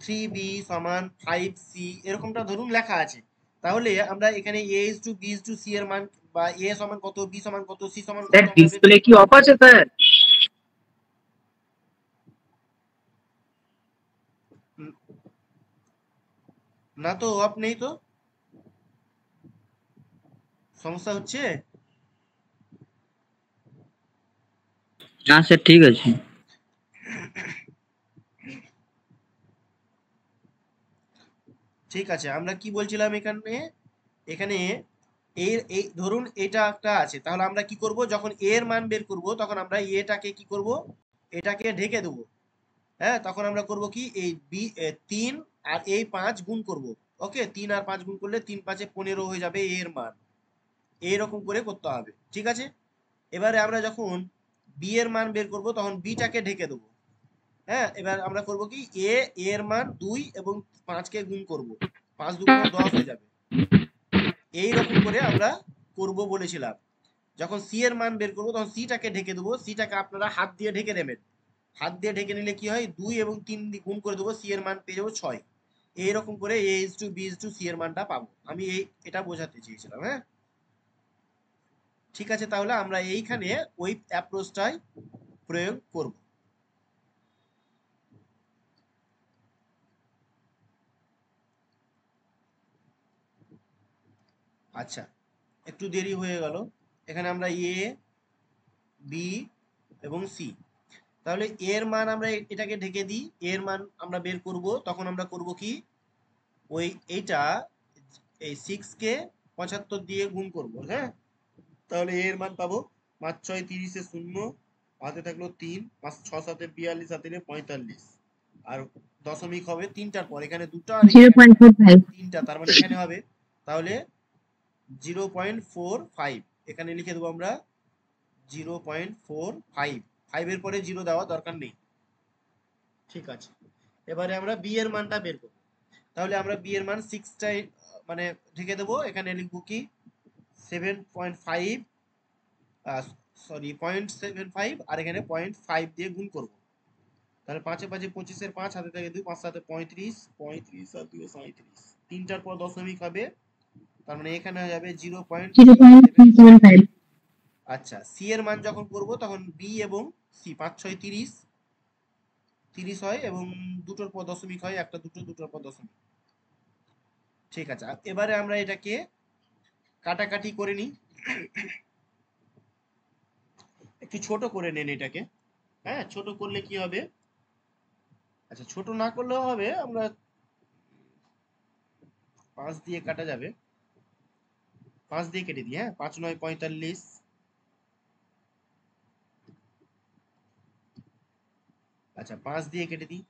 3b সমান 5c এরকমটা ধরুন লেখা আছে, তাহলে আমরা এখানে a is to b is to c এর মান, বা a সমান কত, b সমান কত, c সমান কত স্যার আমরা বের ডিসপ্লে করব। কি অফ আছে স্যার? না তো, অফ নেই তো। সমস্যা হচ্ছে? না স্যার ঠিক আছে। ঠিক আছে, আমরা কি বলছিলাম এখানে, এখানে এই ধরুন এটা একটা আছে, তাহলে আমরা কি করব, যখন a এর মান বের করব তখন আমরা এটাকে কি করব, এটাকে ঢেকে দেব। হ্যাঁ, তখন আমরা করব কি, এই বি 3 আর এই 5 গুণ করব। ওকে, 3 আর 5 গুণ করলে 3 5 15 হয়ে যাবে a এর মান। এইরকম করে করতে হবে, ঠিক আছে? এবারে আমরা যখন বি এর মান বের করব তখন বিটাকে ঢেকে দেবো। হ্যাঁ, এবার আমরা করব কি, এর মান 2 এবং 5 কে গুণ করব, 5 দুগুণে 10 হয়ে যাবে। এই রকম করে আমরা করব বলেছিলাম। যখন সি এর মান বের করব তখন সিটাকে ঢেকে দেবো, সিটাকে আপনারা হাত দিয়ে ঢেকে দেবেন। হাত দিয়ে ঢেকে নিলে কি হয়, 2 এবং 3 দিয়ে গুণ করে দেবো, সি এর মান পেয়ে যাবো 6। এইরকম করে a is to b is to c এর মানটা পাবো। আমি এটা বোঝাতে চেয়েছিলাম। হ্যাঁ, ঠিক আছে, তাহলে আমরা এইখানে ওই অ্যাপ্রোচটাই প্রয়োগ করব। আচ্ছা, একটু দেরি হয়ে গেল। এখানে আমরা এ, বি এবং সি, তাহলে এর মান আমরা এটাকে ঢেকে দিই, এর মান আমরা বের করব, তখন আমরা করব কি, ওই এইটা এই 6 কে 75 দিয়ে গুণ করব। হ্যাঁ, তাহলে এর মান পাবো 5 6 30 এ 0, হাতে থাকলো 3, 5 6 7 42, 7 45, আর দশমিক হবে তিনটার পর, এখানে দুটো আর এখানে 0.45। তিনটা, তার মানে এখানে হবে তাহলে 0.45। এখানে লিখে দেবো আমরা 0.45, 5 এর পরে 0 দেওয়া দরকার নেই। ঠিক আছে, এবারে আমরা বি এর মানটা বের করব। তাহলে আমরা বি এর মান 6টাই মানে ঢেকে দেবো, এখানে লিখবো কি 7.5, সরি 0.75, আর এখানে 0.5 দিয়ে গুণ করব। তাহলে 5 এ 5 25 এর 5, হাতে থাকে 2, 5 7 35, 35 আর 2 37, তিনটার পর দশমিক হবে, তার মানে এখানে হয়ে যাবে 0.375। 0.375। আচ্ছা, সি এর মান যখন করব তখন বি এবং সি 5 6 30, 30 হয় এবং দুটোর পর দশমিক হয়, একটা দুটো, দুটোর পর দশমিক। ঠিক আছে, এবারে আমরা এটাকে কাটাকাটি করে নিই। একটু ছোট করে নেন এটাকে। হ্যাঁ, ছোট করলে কি হবে, আচ্ছা ছোট না করলেও হবে, আমরা 5 দিয়ে কাটা যাবে, 5 দিয়ে কেটে দিই। হ্যাঁ, 5 9 45, আচ্ছা 5 দিয়ে কেটে দিই,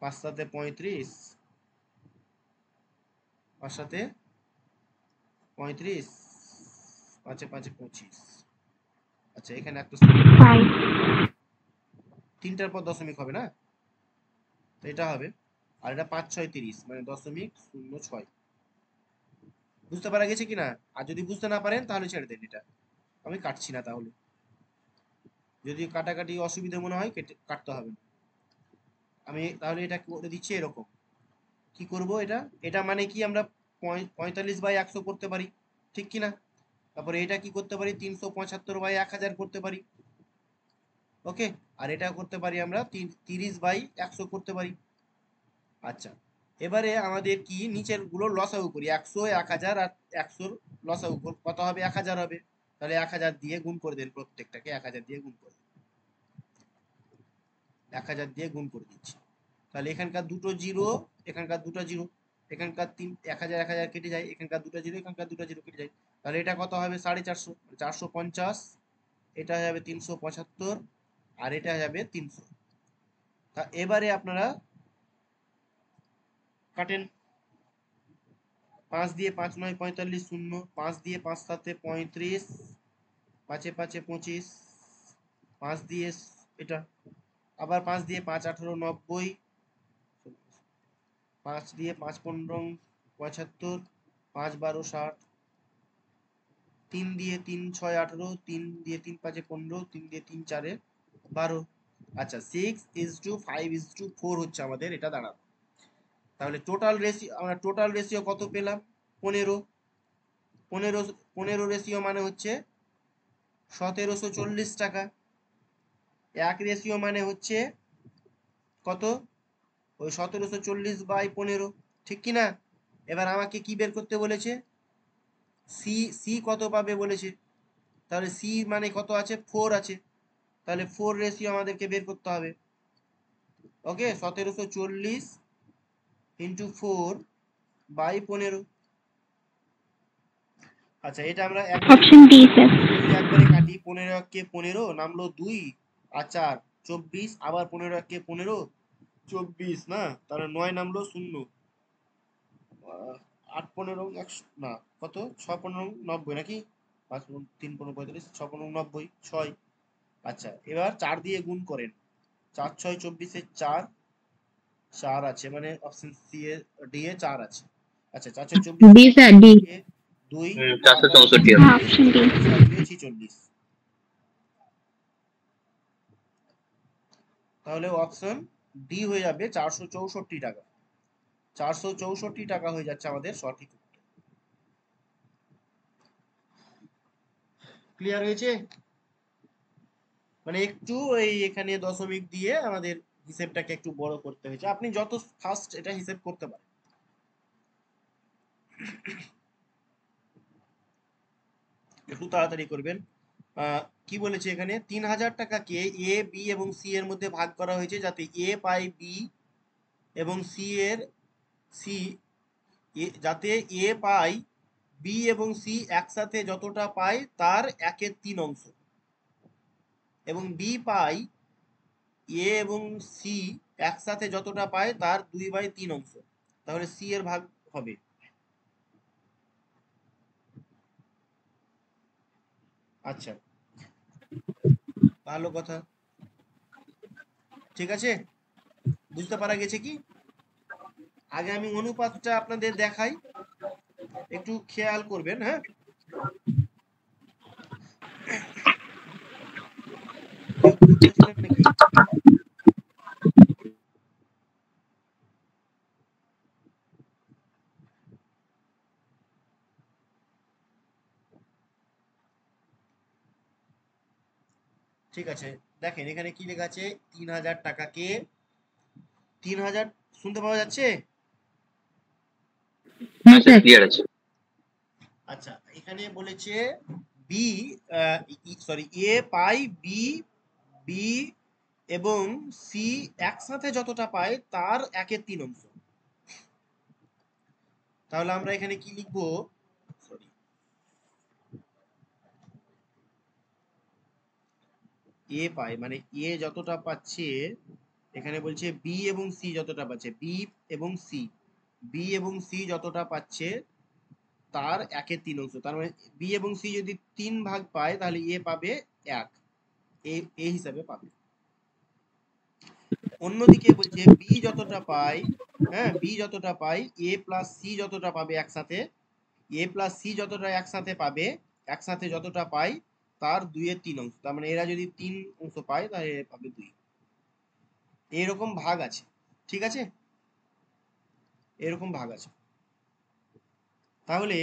5 7 35, 5 7 35, 5 5 25। আচ্ছা, এখানে একটা তিনটার পর দশমিক হবে না, তো এটা হবে, আর এটা 5 6 30 মানে 0.06। বুঝতে পারা গেছে কিনা? আর যদি বুঝতে না পারেন তাহলে ছেড়ে দেন, এটা আমি কাটছি না। তাহলে যদি কাটাকাটি অসুবিধা মনে হয় কাটতে হবে না। আমি তাহলে এটা করে দিচ্ছি এরকম। কি করব এটা? এটা মানে কি আমরা 45/100 করতে পারি, ঠিক কি না? তারপরে এটা কি করতে পারি? 375/1000 করতে পারি। ওকে, আর এটা করতে পারি আমরা 30/100 করতে পারি। আচ্ছা, এবারে আমাদের কি নিচের গুলো লসাগু করি। 100, 1000 আর 100 লসাগু কত হবে? 1000 হবে। তাহলে 1000 দিয়ে গুণ করে দেন, প্রত্যেকটাকে 1000 দিয়ে গুণ করে দেন। 1000 দিয়ে গুণ করে দিচ্ছি। তাহলে এখানকার দুটো জিরো, এখানকার দুটো জিরো, এখানকার 1000 1000 কেটে যায়, এখানকার দুটো জিরো, এখানকার দুটো জিরো কেটে যায়। তাহলে এটা কত হবে? 450, 450, এটা যাবে 375, আর এটা যাবে 300। তা এবারে আপনারা কাটেন। 5 দিয়ে 5 9 45, 0, 5 দিয়ে 5 7 35, 5 এ 5 এ 25, 5 দিয়ে এটা, আবার 5 দিয়ে 5 18 90, 5 দিয়ে 5 15 75, 5 12 60, 3 দিয়ে 3 6 18, 3 দিয়ে 3 5 এ 15, 3 দিয়ে 3 4 এ 12। আচ্ছা, 6:5:4 হচ্ছে আমাদের এটা দাঁড়াবে। তাহলে টোটাল রেশিও, আমরা টোটাল রেশিও কত পেলাম? 15। 15 রেশিও মানে হচ্ছে 1740 টাকা। 1 রেশিও মানে হচ্ছে কত? ওই 1740/15, ঠিক কি না? এবার আমাকে কি বের করতে বলেছে? সি, সি কত পাবে বলেছে। তাহলে সি মানে কত আছে? 4 আছে। তাহলে 4 রেশিও আমাদেরকে বের করতে হবে। ওকে, 1740 ইন্টু 4/15। আচ্ছা, এটা আমরা অপশন ডি স্যার। একবারে কাটি। 15 কে 15 নামলো 2 আর 4 24, আবার 15 কে 15 24 না, তাহলে 9 নামলো 0, 8 15 100 না, কত 6 15 90 নাকি? 5 3 15 35, 6 15 90, 6। আচ্ছা, এবার 4 দিয়ে গুণ করেন। 4 6 24 এর 4, 4 আছে, মানে অপশন সি এ, ডি এ 4 আছে। আচ্ছা, 4 6 24 ডি স্যার, ডি। 2, 464 হ্যাঁ, অপশন ডি। 46। তাহলে অপশন ডি হয়ে যাবে 464 টাকা। 464 টাকা হয়ে যাচ্ছে আমাদের সঠিক উত্তর। ক্লিয়ার হয়েছে? মানে একটু এই এখানে দশমিক দিয়ে আমাদের হিসেবটাকে একটু বড় করতে হয়েছে। আপনি যত ফাস্ট এটা হিসেব করতে পারেন। একটু তাড়াতাড়ি করবেন। কি বলেছে এখানে? 3000 টাকাকে এ, বি এবং সি এর মধ্যে ভাগ করা হয়েছে যাতে এ পায় বি এবং সি এর সি, যাতে এ পায় বি এবং সি একসাথে যতটা পায় তার 1/3 অংশ, এবং বি পাই এ এবং সি একসাথে যতটা পায় তার 2/3 অংশ। তাহলে সি এর ভাগ হবে। আচ্ছা, ভালো কথা। ঠিক আছে, বুঝতে পারা গেছে কি? আগে আমি অনুপাতটা আপনাদের দেখাই, একটু খেয়াল করবেন। হ্যাঁ, কেউ কিছু বলছিলেন নাকি? ঠিক আছে, দেখেন এখানে কি লেখা আছে? 3000 টাকাকে 3000, শুনতে পাওয়া যাচ্ছে? হ্যাঁ স্যার। ক্লিয়ার আছে। আচ্ছা, এখানে বলেছে বি, সরি, এ পাই বি, বি এবং সি একসাথে যতটা পায় তার 1/3 অংশ। তাহলে আমরা এখানে কি লিখবো? সরি, এ পায় মানে এ যতটা পাচ্ছে, এখানে বলছে বি এবং সি যতটা পাচ্ছে, বি এবং সি, বি এবং সি যতটা পাচ্ছে তার 1/3 অংশ। তার মানে বি এবং সি যদি 3 ভাগ পায় তাহলে এ পাবে 1, এ হিসাবে পাবে। অন্যদিকে বলছে বি যতটা পায়, হ্যাঁ, বি যতটা পায়, এ প্লাস সি যতটা পাবে একসাথে, এ প্লাস সি যতটা একসাথে পাবে, একসাথে যতটা পায় তার 2/3 অংশ। তার মানে এরা যদি 3 অংশ পায় তাহলে এ পাবে 2। এইরকম ভাগ আছে। ঠিক আছে, এরকম ভাগ আছে। তাহলে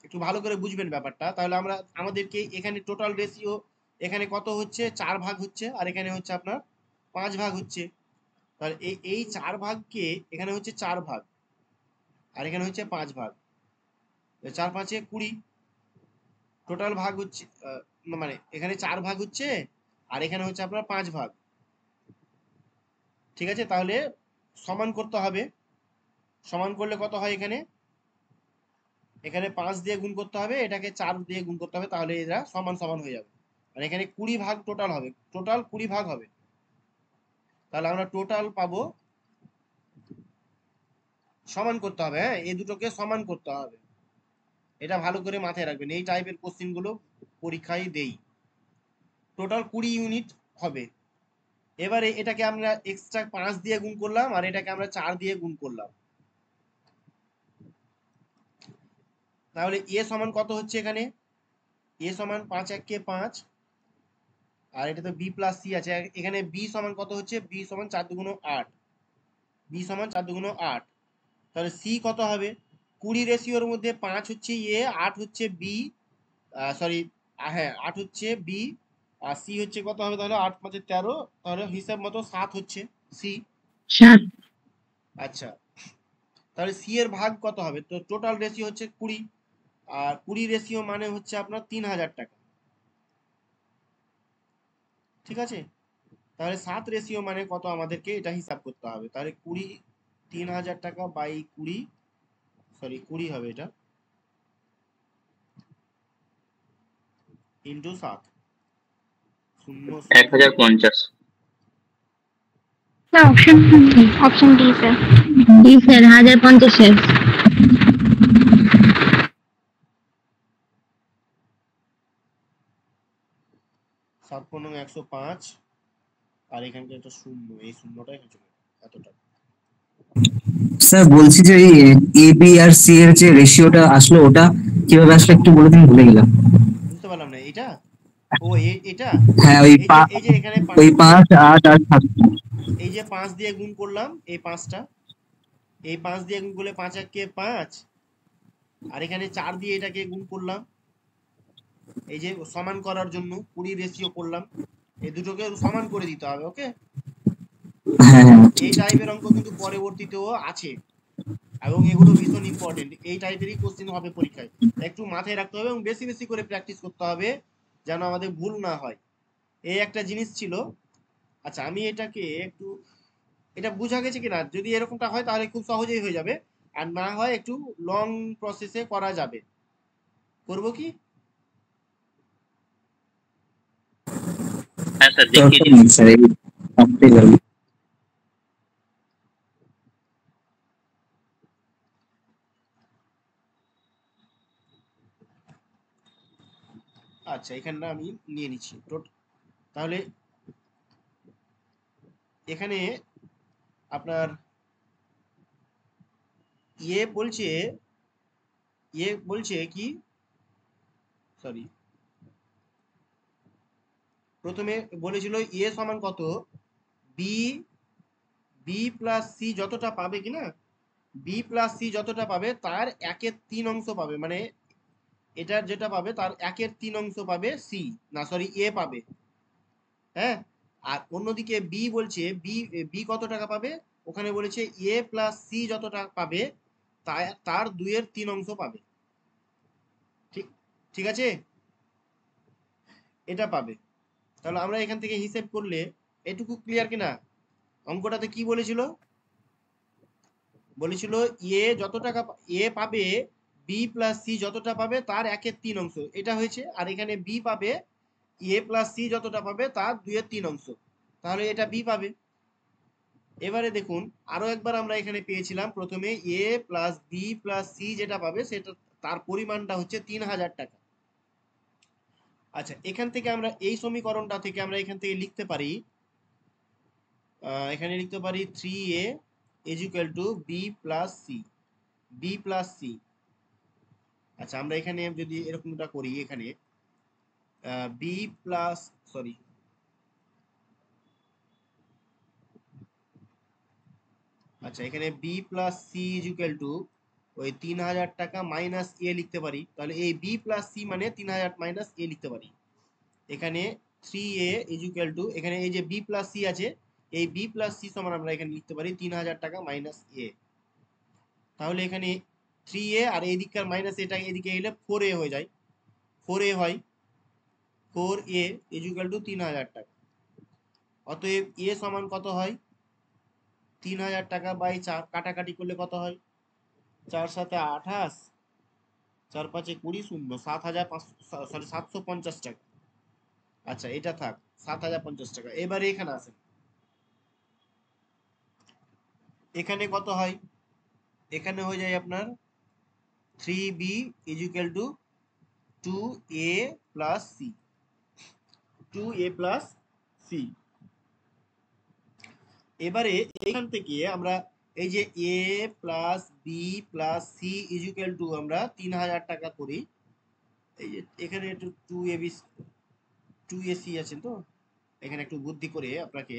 একটু ভালো করে বুঝবেন ব্যাপারটা। তাহলে আমরা আমাদেরকে এখানে টোটাল রেশিও এখানে কত হচ্ছে, 4 ভাগ হচ্ছে, আর এখানে হচ্ছে আপনার 5 ভাগ হচ্ছে। তাহলে এই 4 ভাগকে এখানে হচ্ছে 4 ভাগ, আর এখানে হচ্ছে 5 ভাগ। 4 5 20, টোটাল ভাগ হচ্ছে মানে এখানে 4 ভাগ হচ্ছে, আর এখানে হচ্ছে আপনার 5 ভাগ। ঠিক আছে, তাহলে সমান করতে হবে। সমান করলে কত হয়, এখানে এখানে 5 দিয়ে গুণ করতে হবে, এটাকে 4 দিয়ে গুণ করতে হবে, তাহলে এরা সমান সমান হয়ে যাবে। আর এখানে 20 ভাগ টোটাল হবে, টোটাল 20 ভাগ হবে। তাহলে আমরা টোটাল পাবো, সমান করতে হবে। হ্যাঁ, এই দুটোকে সমান করতে হবে, এটা ভালো করে মাথায় রাখবেন। এই টাইপের কোশ্চেন গুলো পরীক্ষায় দেই। টোটাল 20 ইউনিট হবে। এবারে এটাকে আমরা এক্সট্রা 5 দিয়ে গুণ করলাম, আর এটাকে আমরা 4 দিয়ে গুণ করলাম। তাহলে এ সমান কত হচ্ছে, এখানে এ সমান 5 1 5, আর এটা তো বি প্লাস সি আছে। এখানে বি সমান কত হচ্ছে, বি সমান 4 2 8, বি সমান 4 2 8। তাহলে সি কত হবে, 20 রেশিওর মধ্যে 5 হচ্ছে এ, 8 হচ্ছে বি, সরি, হ্যাঁ 8 হচ্ছে বি, আর সি হচ্ছে কত হবে, তাহলে 8 5 13, তাহলে হিসাব মতো 7 হচ্ছে সি। 7। আচ্ছা, তাহলে সি এর ভাগ কত হবে, তো টোটাল রেশিও হচ্ছে 20, আর 20 রেশিও মানে হচ্ছে আপনার 3000 টাকা। ঠিক আছে, তাহলে 7 রেশিও মানে কত আমাদেরকে এটা হিসাব করতে হবে। তাহলে 20 3000 টাকা বাই 20, সরি 20 হবে এটা, into 7, 0 0 1050। Sir option D sir. জি স্যার, 1050। 7 পূর্ণ 105, আর এখানকার একটা শূন্য, এই শূন্যটা এখানে চলে যাবে, এতটা। স্যার বলছি যে এই এ বি আর সি এর যে রেশিওটা আসলো ওটা কিভাবে আসলো একটু বলে দিন, ভুলে গেলাম। বুঝতে পারলাম না এটা। ও এটা, হ্যাঁ ওই এই যে এখানে ওই 5 8 আর 7। এই যে 5 দিয়ে গুণ করলাম, এই 5টা, এই 5 দিয়ে গুণ করলে 5 1 5, আর এখানে 4 দিয়ে এটাকে গুণ করলাম, এই যে সমান করার জন্য 20 রেশিও করলাম। এই দুটোকে সমান করে দিতে হবে। ওকে, হ্যাঁ হ্যাঁ এই টাইপের অঙ্ক কিন্তু পরবর্তীতেও আছে, এবং এগুলো ভীষণ ইম্পর্টেন্ট। এই টাইপেরই কোশ্চেন হবে পরীক্ষায়, একটু মাথায় রাখতে হবে এবং বেশি বেশি করে প্র্যাকটিস করতে হবে, যেন আমাদের ভুল না হয়। এই একটা জিনিস ছিল। আচ্ছা, আমি এটাকে একটু, এটা বোঝা গেছে কিনা, যদি এরকমটা হয় তাহলে খুব সহজেই হয়ে যাবে, আর না হয় একটু লং প্রসেসে করা যাবে। করব কি? হ্যাঁ স্যার, দেখিয়ে দরকার দিন। নেই স্যার, এই থাকতেই পারবে। আচ্ছা, এখানটা আমি নিয়ে নিচ্ছি। তাহলে এখানে আপনার বলছে কি, সরি, প্রথমে বলেছিল এ সমান কত, বি বি প্লাস সি যতটা পাবে কিনা, বি প্লাস সি যতটা পাবে তার 1/3 অংশ পাবে, মানে এটার যেটা পাবে তার 1/3 অংশ পাবে সি, না সরি এ পাবে। হ্যাঁ, আর অন্যদিকে বি বলছে, বি কত টাকা পাবে, ওখানে বলেছে এ প্লাস সি যত টাকা পাবে তার 2/3 অংশ পাবে। ঠিক ঠিক আছে, এটা পাবে। তাহলে আমরা এখান থেকে হিসেব করলে এটুকু ক্লিয়ার কিনা। অঙ্কটাতে কি বলেছিল, বলেছিল এ যত টাকা এ পাবে, বি প্লাস সি যতটা পাবে তার 1/3 অংশ, এটা হয়েছে। আর এখানে বি পাবে এ প্লাস সি যতটা পাবে তার 2/3 অংশ, তাহলে এটা বি পাবে। এবারে দেখুন, আরো একবার আমরা এখানে পেয়েছিলাম, প্রথমে এ প্লাস বি প্লাস সি যেটা পাবে সেটা তার পরিমাণটা হচ্ছে 3000 টাকা। আচ্ছা, এখান থেকে আমরা এই সমীকরণটা থেকে আমরা এখান থেকে লিখতে পারি, এখানে লিখতে পারি 3a is equal to B plus C, B plus C. আচ্ছা, আমরা এখানে যদি এরকমটা করি, এখানে বি প্লাস, সরি, আচ্ছা, এখানে B plus C is equal to ওই 3000 টাকা মাইনাস এ লিখতে পারি। তাহলে এই বি প্লাস সি মানে 3000 মাইনাস এ লিখতে পারি। এখানে 3a ইজ ইকুয়াল টু, এখানে এই যে বি প্লাস সি আছে, এই বি প্লাস সি সমান আমরা এখানে লিখতে পারি 3000 টাকা মাইনাস এ। তাহলে এখানে 3a আর এই দিককার মাইনাস এটা এদিকে এলে 4a হয়ে যায়, 4a হয়, 4a ইজ ইকুয়াল টু 3000 টাকা। অতএব এ সমান কত হয়, 3000 টাকা বাই 4, কাটাকাটি করলে কত হয়, 4 7 28, 4 5 20, 0, 750 টাকা। আচ্ছা, এটা থাক, 7050 টাকা। এবারে এখানে আসেন, এখানে কত হয়, এখানে হয়ে যায় আপনার 3b is equal to 2a plus C, 2a plus C. এবারে এখান থেকে আমরা এই যে a plus B plus C is equal to আমরা 3000 টাকা করি। এই যে এখানে একটু 2ab 2ac আছে, তো এখানে একটু বুদ্ধি করে আপনাকে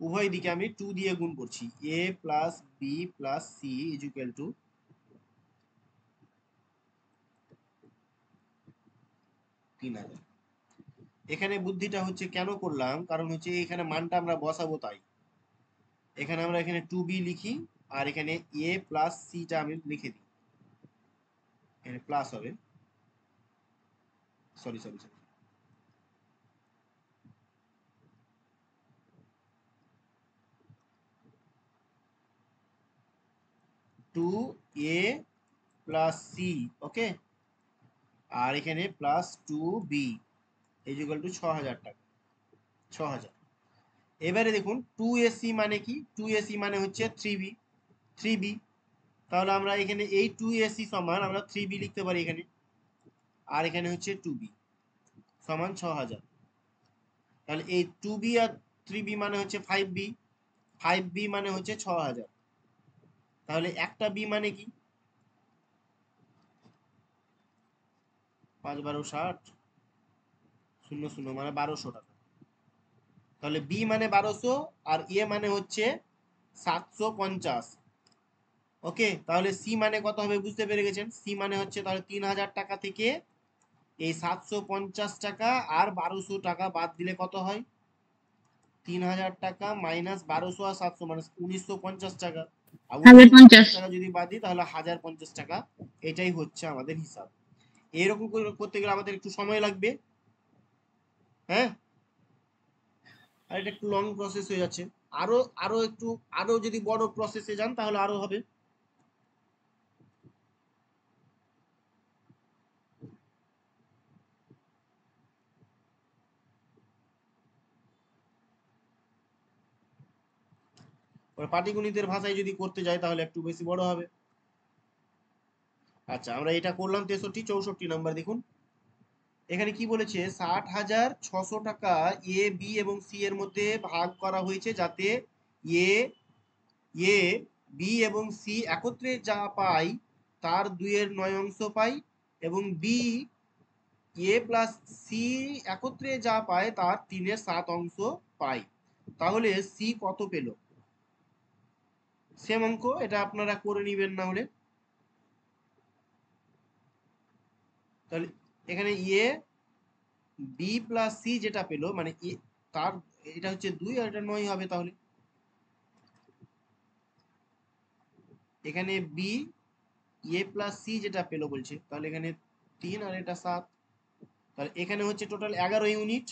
উভয় দিকে আমি 2 দিয়ে গুণ করছি। a plus B plus C is equal to 3000। এখানে বুদ্ধিটা হচ্ছে কেন করলাম, কারণ হচ্ছে এখানে মানটা আমরা বসাবো, তাই এখানে আমরা এখানে 2b লিখি, আর এখানে a প্লাস সিটা আমি লিখে দিই, এখানে প্লাস হবে, সরি সরি সরি, টু এ প্লাস সি, ওকে, আর এখানে প্লাস 2b ইকুয়াল টু 6000 টাকা, 6000। এবারে দেখুন 2ac মানে কি, 2ac মানে হচ্ছে 3b, 3b। তাহলে আমরা এখানে এই 2ac সমান আমরা 3b লিখতে পারি এখানে, আর এখানে হচ্ছে 2b সমান 6000। তাহলে এই 2b আর 3b মানে হচ্ছে 5b, 5b মানে হচ্ছে 6000। তাহলে একটা b মানে কি, 5 12 60, 0 0 মানে 1200 টাকা। তাহলে বি মানে 1200 আর এ মানে হচ্ছে 750। ওকে, তাহলে সি মানে কত হবে বুঝতে পেরে গেছেন। সি মানে হচ্ছে তাহলে 3000 টাকা থেকে এই 750 টাকা আর 1200 টাকা বাদ দিলে কত হয়, 3000 টাকা মাইনাস 1200 আর 700 মানে 1950 টাকা। আর 1950 50। টাকা যদি বাদ দিই তাহলে 1050 টাকা। এটাই হচ্ছে আমাদের হিসাব। এরকম করতে গেলে আমাদের একটু সময় লাগবে, হ্যাঁ, আর এটা একটু লং প্রসেস হয়ে যাচ্ছে। আরো আরো একটু আরো যদি বড় প্রসেসে যান তাহলে আরো হবে। পাটিগণিতের ভাষায় যদি করতে যাই তাহলে একটু বেশি বড় হবে। আচ্ছা, আমরা এটা করলাম 63, 64 নাম্বার দেখুন। এখানে কি বলেছে, 60,600 টাকা এ বি এবং সি এর মধ্যে ভাগ করা হয়েছে, যাতে এ এ বি এবং সি একত্রে যা পায় তার 2/9 অংশ পাই, এবং বি এ প্লাস সি একত্রে যা পায় তার 3/7 অংশ পাই। তাহলে সি কত পেল, সেম অঙ্ক, এটা আপনারা করে নিবেন না হলে। তাহলে এখানে এ বি প্লাস সি যেটা পেলো মানে তার এটা হচ্ছে 2 আর এটা 9 হবে। তাহলে এখানে বি এ প্লাস সি যেটা পেলো বলছে, তাহলে এখানে 3 আর এটা 7, তাহলে এখানে হচ্ছে টোটাল 11 ইউনিট,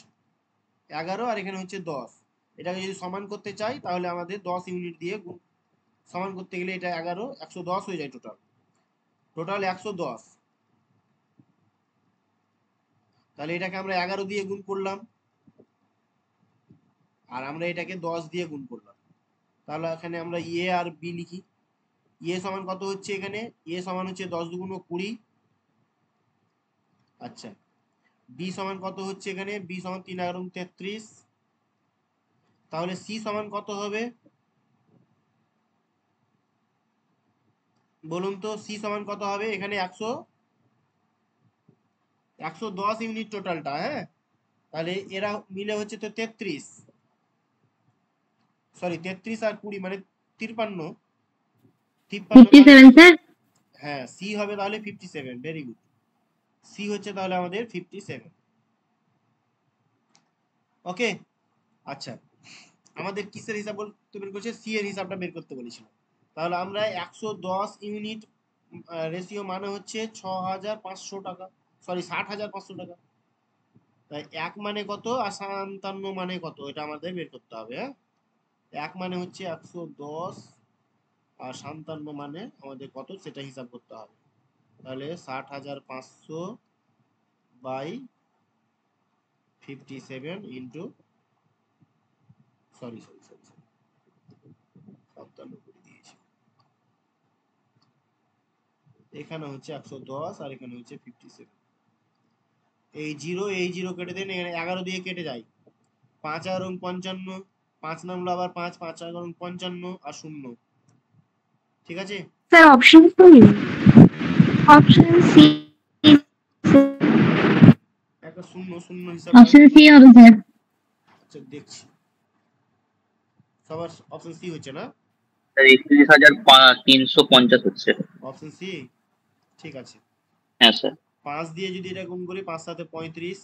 11, আর এখানে হচ্ছে 10। এটাকে যদি সমান করতে চাই তাহলে আমাদের 10 ইউনিট দিয়ে সমান করতে গেলে এটা 11 110 হয়ে যায়, টোটাল 110। তাহলে এটাকে আমরা 11 দিয়ে গুণ করলাম, আর আমরা এটাকে 10 দিয়ে গুণ করলাম। তাহলে এখানে আমরা এ আর বি লিখি। এ সমান কত হচ্ছে, এখানে এ সমান হচ্ছে 10 দুগুণ 20। আচ্ছা, বি সমান কত হচ্ছে, এখানে বি সমান 3 11 33। তাহলে সি সমান কত হবে বলুন তো, সি সমান কত হবে, এখানে 110 ইউনিট টোটালটা, হ্যাঁ, তাহলে এরা মিলে হচ্ছে তো 33, সরি 33 আর 20 মানে 53 57 স্যার। হ্যাঁ, সি হবে তাহলে 57। ভেরি গুড, সি হচ্ছে তাহলে আমাদের 57। ওকে, আচ্ছা আমাদের কিসের হিসাব করতে বের করছে? সি এর হিসাবটা বের করতে বলেছিল। তাহলে আমরা 110 ইউনিট রেশিও মানে হচ্ছে 6500 টাকা, সরি 60500 টাকা। তাই 1 মানে কত আর 57 মানে কত, এটা আমাদের বের করতে হবে। হ্যাঁ, 1 মানে হচ্ছে 110 আর 57 মানে আমাদের কত সেটা হিসাব করতে হবে। তাহলে 60500 বাই 57 ইন্টু সরি 57 করে দিয়েছি। এখানে হচ্ছে 110 আর এখানে হচ্ছে 57। এই জিরো কেটে দেন, এখানে 11 দিয়ে কেটে যায়। 5 আর 55, 5 নামলো আবার 5, 5 আর 55 আর 0। ঠিক আছে, স্যার অপশন কি? Option C. একটা 0 হিসাব অপশন সি হবে স্যার। আচ্ছা দেখছি, সবার অপশন সি হচ্ছে না? স্যার 31,350 হচ্ছে। অপশন সি ঠিক আছে। হ্যাঁ স্যার। 5 দিয়ে যদি এটা গুণ করি, 5 সাথে 35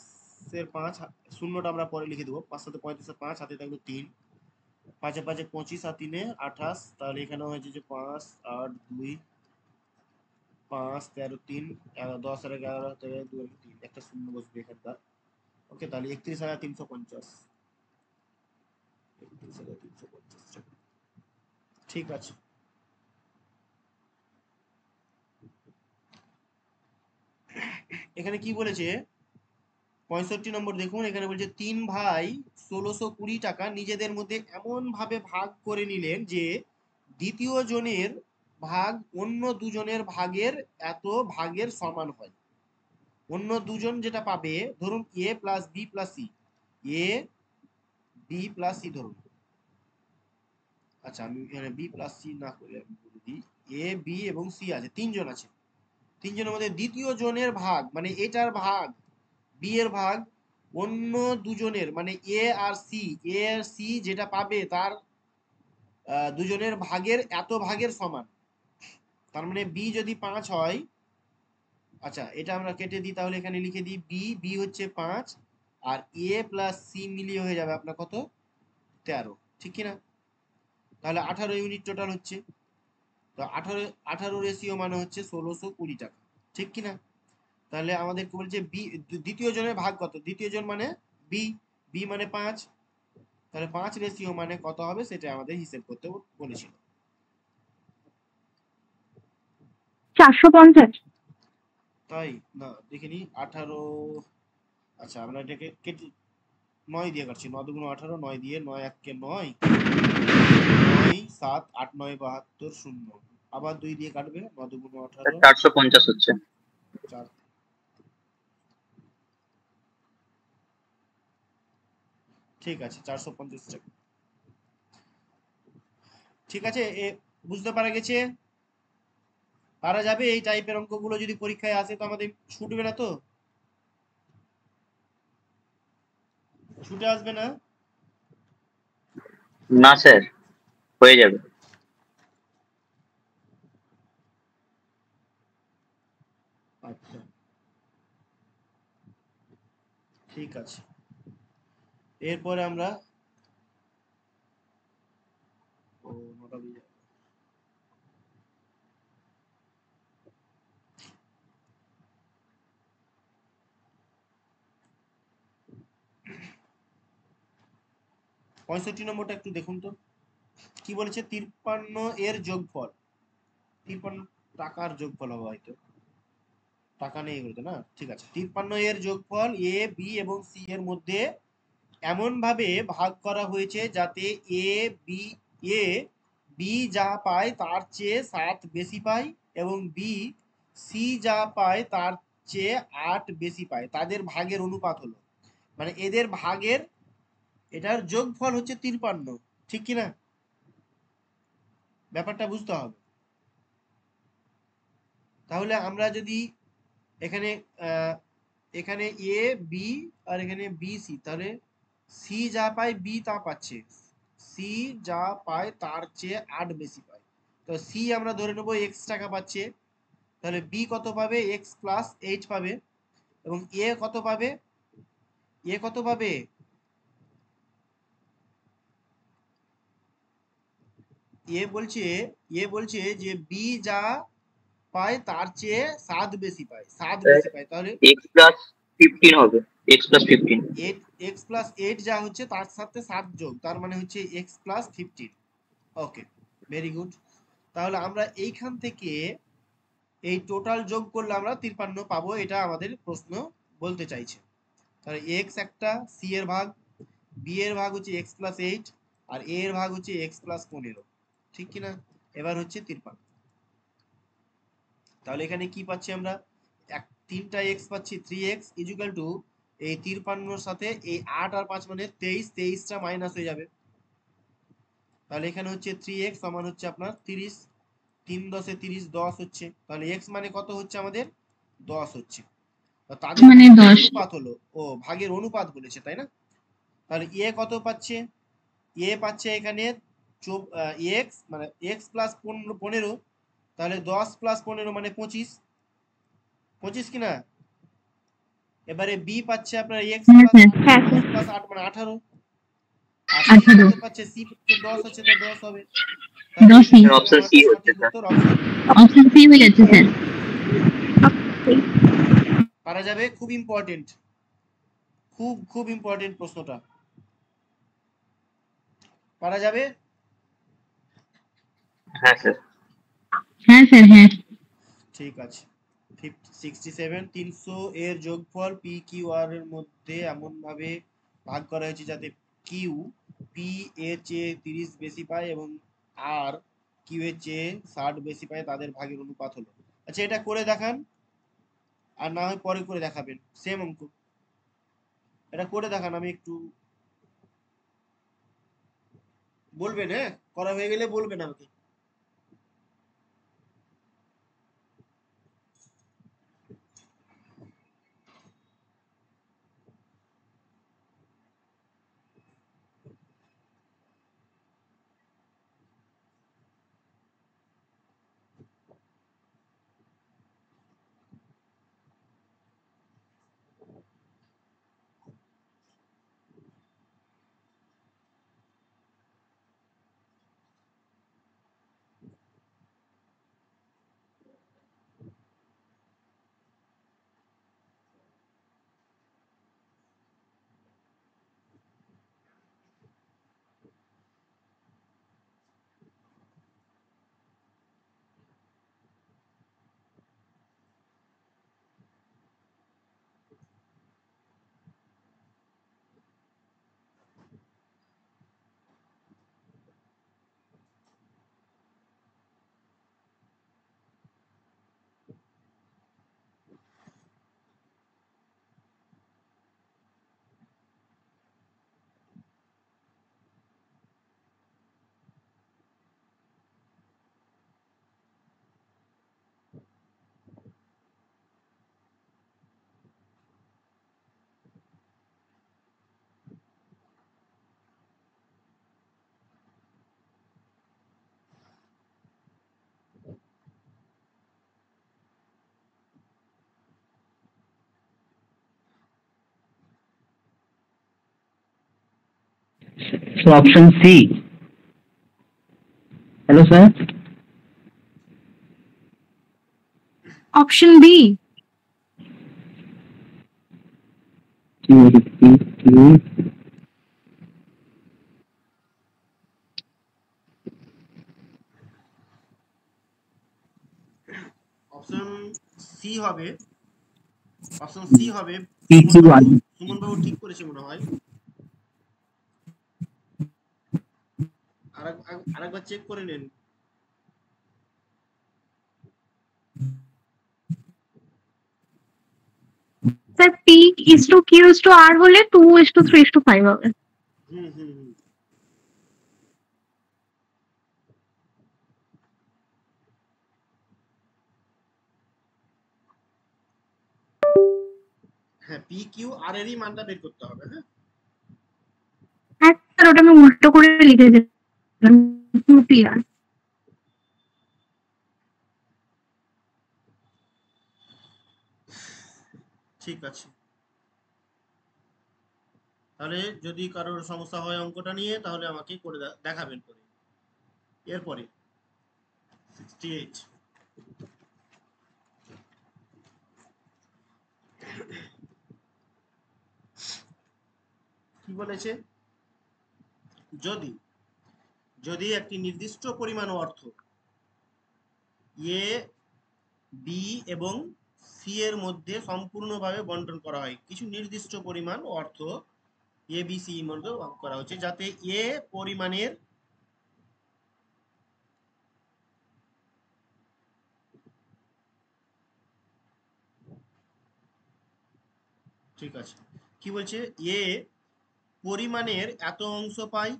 এর 5, শূন্যটা আমরা পরে লিখে দেবো। 5 সাথে 35 এর 5, হাতে থাকলো 3, 5 এ 25 আর 3 এ 28। তাহলে এখানে হয়েছে যে 5 8 2 5 13 3 10 আর 11 থেকে 2 আর 3, একটা শূন্য বসবে এখানটা। ওকে, তাহলে 31,350। 31,350 টাকা। ঠিক আছে, এখানে কি বলেছে 65 নম্বর দেখুন। এখানে বলছে 3 ভাই 1620 টাকা নিজেদের মধ্যে এমন ভাবে ভাগ করে নিলেন যে দ্বিতীয় জনের ভাগ অন্য দুজনের ভাগের এত ভাগের সমান হয়। অন্য দুজন যেটা পাবে, ধরুন এ plus B plus C, A B plus C ধরুন। আচ্ছা আমি এখানে বি প্লাস সি না করে আমি বলে দিই, এ বি এবং সি আছে, তিনজন আছে। তিনজনের মধ্যে দ্বিতীয় জনের ভাগ মানে এটার ভাগ, বি এর ভাগ অন্য দুজনের মানে এ আর সি, এ আর সি যেটা পাবে তার দুজনের ভাগের এত ভাগের সমান। তার মানে বি যদি 5 হয়, আচ্ছা এটা আমরা কেটে দিই, তাহলে এখানে লিখে দিই বি হচ্ছে 5 আর এ প্লাস সি মিলিয়ে হয়ে যাবে আপনার কত 13, ঠিক কিনা? তাহলে 18 ইউনিট টোটাল হচ্ছে। তো 18 রেশিও মানে হচ্ছে 1620 টাকা, ঠিক কিনা? তাহলে আমাদের কি বলছে, বি দ্বিতীয় জনের ভাগ কত, দ্বিতীয় জন মানে বি, বি মানে 5, তাহলে 5 রেশিও মানে কত হবে সেটা আমাদের হিসেব করতে বলেছিল। 450। তাই না, দেখে নি 18। আচ্ছা আমরা এটাকে কেটে 9 দিয়ে কাটছি, 9 দুগুণ 18, 9 দিয়ে 9 1 9, 9 7 8 9 72 0, আবার 2 দিয়ে কাটবে, 9 দুগুণ 18, 450 হচ্ছে। 4, ঠিক আছে 450 টাকা। ঠিক আছে, এ বুঝতে পারা গেছে? পারা যাবে? এই টাইপের অঙ্কগুলো যদি পরীক্ষায় আসে তো আমাদের ছুটবে না, তো ছুটে আসবে না? না স্যার, হয়ে যাবে। আচ্ছা ঠিক আছে, এরপরে আমরা ও 9টা বেজে যাবে। পঁয়ষট্টি নম্বরটা একটু দেখুন তো কি বলেছে। 53 এর যোগফল, 53 টাকার যোগফল হবে হয়তো, টাকা নেই এগুলোতে না, ঠিক আছে। 53 এর যোগফল এ বি এবং সি এর মধ্যে এমন ভাবে ভাগ করা হয়েছে যাতে এ বি এ বি যা পায় তার চেয়ে 7 বেশি পায় এবং বি সি যা পায় তার চেয়ে 8 বেশি পায়। তাদের ভাগের অনুপাত হলো, মানে এদের ভাগের, এটার যোগফল হচ্ছে 53, ঠিক কিনা? ব্যাপারটা বুঝতে হবে। তাহলে আমরা যদি এখানে এখানে এ বি আর এখানে বি সি, তাহলে সি যা পায় বি তা পাচ্ছে, সি যা পায় তার চেয়ে 8 বেশি পায়। তো সি আমরা ধরে নেব x টাকা পাচ্ছে, তাহলে বি কত পাবে? x প্লাস 8 পাবে। এবং এ কত পাবে? এ কত পাবে? এ বলছে যে বি যা পায় তার চেয়ে 7 বেশি পায়, 7 বেশি পায়। তাহলে এক্স প্লাস 15 হবে, এক্স প্লাস 15। 8 x প্লাস 8 যা হচ্ছে তার সাথে 7 যোগ, তার মানে হচ্ছে x প্লাস 15। ওকে, ভেরি গুড। তাহলে আমরা এইখান থেকে এই টোটাল যোগ করলে আমরা 53 পাবো, এটা আমাদের প্রশ্ন বলতে চাইছে। তাহলে x একটা, সি এর ভাগ, বি এর ভাগ হচ্ছে x প্লাস 8, আর এ এর ভাগ হচ্ছে x প্লাস 15, ঠিক কিনা? এবার হচ্ছে 53। তাহলে এখানে কি পাচ্ছি আমরা? তিনটা x পাচ্ছি, 3x ইকুয়াল টু এই 53 সাথে এই 8 আর 5 মানে 23, 23টা মাইনাস হয়ে যাবে। তাহলে এখানে হচ্ছে 3x সমান হচ্ছে আপনার 30, 3 10 30, 10 হচ্ছে। তাহলে x মানে কত হচ্ছে আমাদের? 10 হচ্ছে। তাদের মানে ভাগের 10। অনুপাত হলো, ও ভাগের অনুপাত বলেছে তাই না? তাহলে এ কত পাচ্ছে? এ পাচ্ছে এখানে x মানে x প্লাস 15, তাহলে 10 প্লাস 15 মানে 25, 25 কিনা? এবারে বি পাচ্ছে আপনার x হ্যাঁ প্লাস স্যার, 8, 10 প্লাস 8 মানে 18, আর সি 18। কত পাচ্ছে? সি পাচ্ছে 10 আছে, তো 10 হবে। তাহলে 10 এখানে হবে অপশন সি আমাদের হচ্ছে সঠিক স্যার। উত্তর অপশন। অপশন সি হয়ে যাচ্ছে স্যার। পারা যাবে, খুব ইম্পর্টেন্ট, খুব খুব ইম্পর্টেন্ট প্রশ্নটা। পারা যাবে? হ্যাঁ স্যার। হ্যাঁ স্যার, হ্যাঁ। ঠিক আছে। 67, 300 এর যোগফল পি কিউ আর এর মধ্যে এমন ভাবে ভাগ করা হয়েছে যাতে কিউ পি এর চেয়ে 30 বেশি পায় এবং আর কিউ এর চেয়ে 60 বেশি পায়, তাদের ভাগের অনুপাত হলো। আচ্ছা, এটা করে দেখান, আর না হয় পরে করে দেখাবেন, সেম অঙ্ক। এটা করে দেখান, আমি একটু বলবেন, হ্যাঁ করা হয়ে গেলে বলবেন আমাকে। So option C. Hello sir. Option B. Option C হবে, অপশন সি হবে। PQ আর সুমন বাবু ঠিক করেছে মনে হয়, আরেকবার চেক করে নেন। Sir P is to Q is to R হলে 2 is to 3 is to 5 হবে। হুম হুম হুম। হ্যাঁ, পি কিউ আর এরই মানটা বের করতে হবে। হ্যাঁ, স্যার ওটা আমি উল্টো করে লিখেছিলাম 2TR। ঠিক আছে, তাহলে যদি কারোর সমস্যা হয় অঙ্কটা নিয়ে তাহলে আমাকে করে দেখাবেন পরে। এরপরে 68 কি বলেছে, যদি যদি একটি নির্দিষ্ট পরিমাণ অর্থ এ বি এবং সি এর মধ্যে সম্পূর্ণভাবে বন্টন করা হয়, কিছু নির্দিষ্ট পরিমাণ অর্থ এ বি সি এর মধ্যে ভাগ করা হচ্ছে, যাতে এ পরিমাণের ঠিক আছে, কি বলছে, এ পরিমাণের এত অংশ পায়,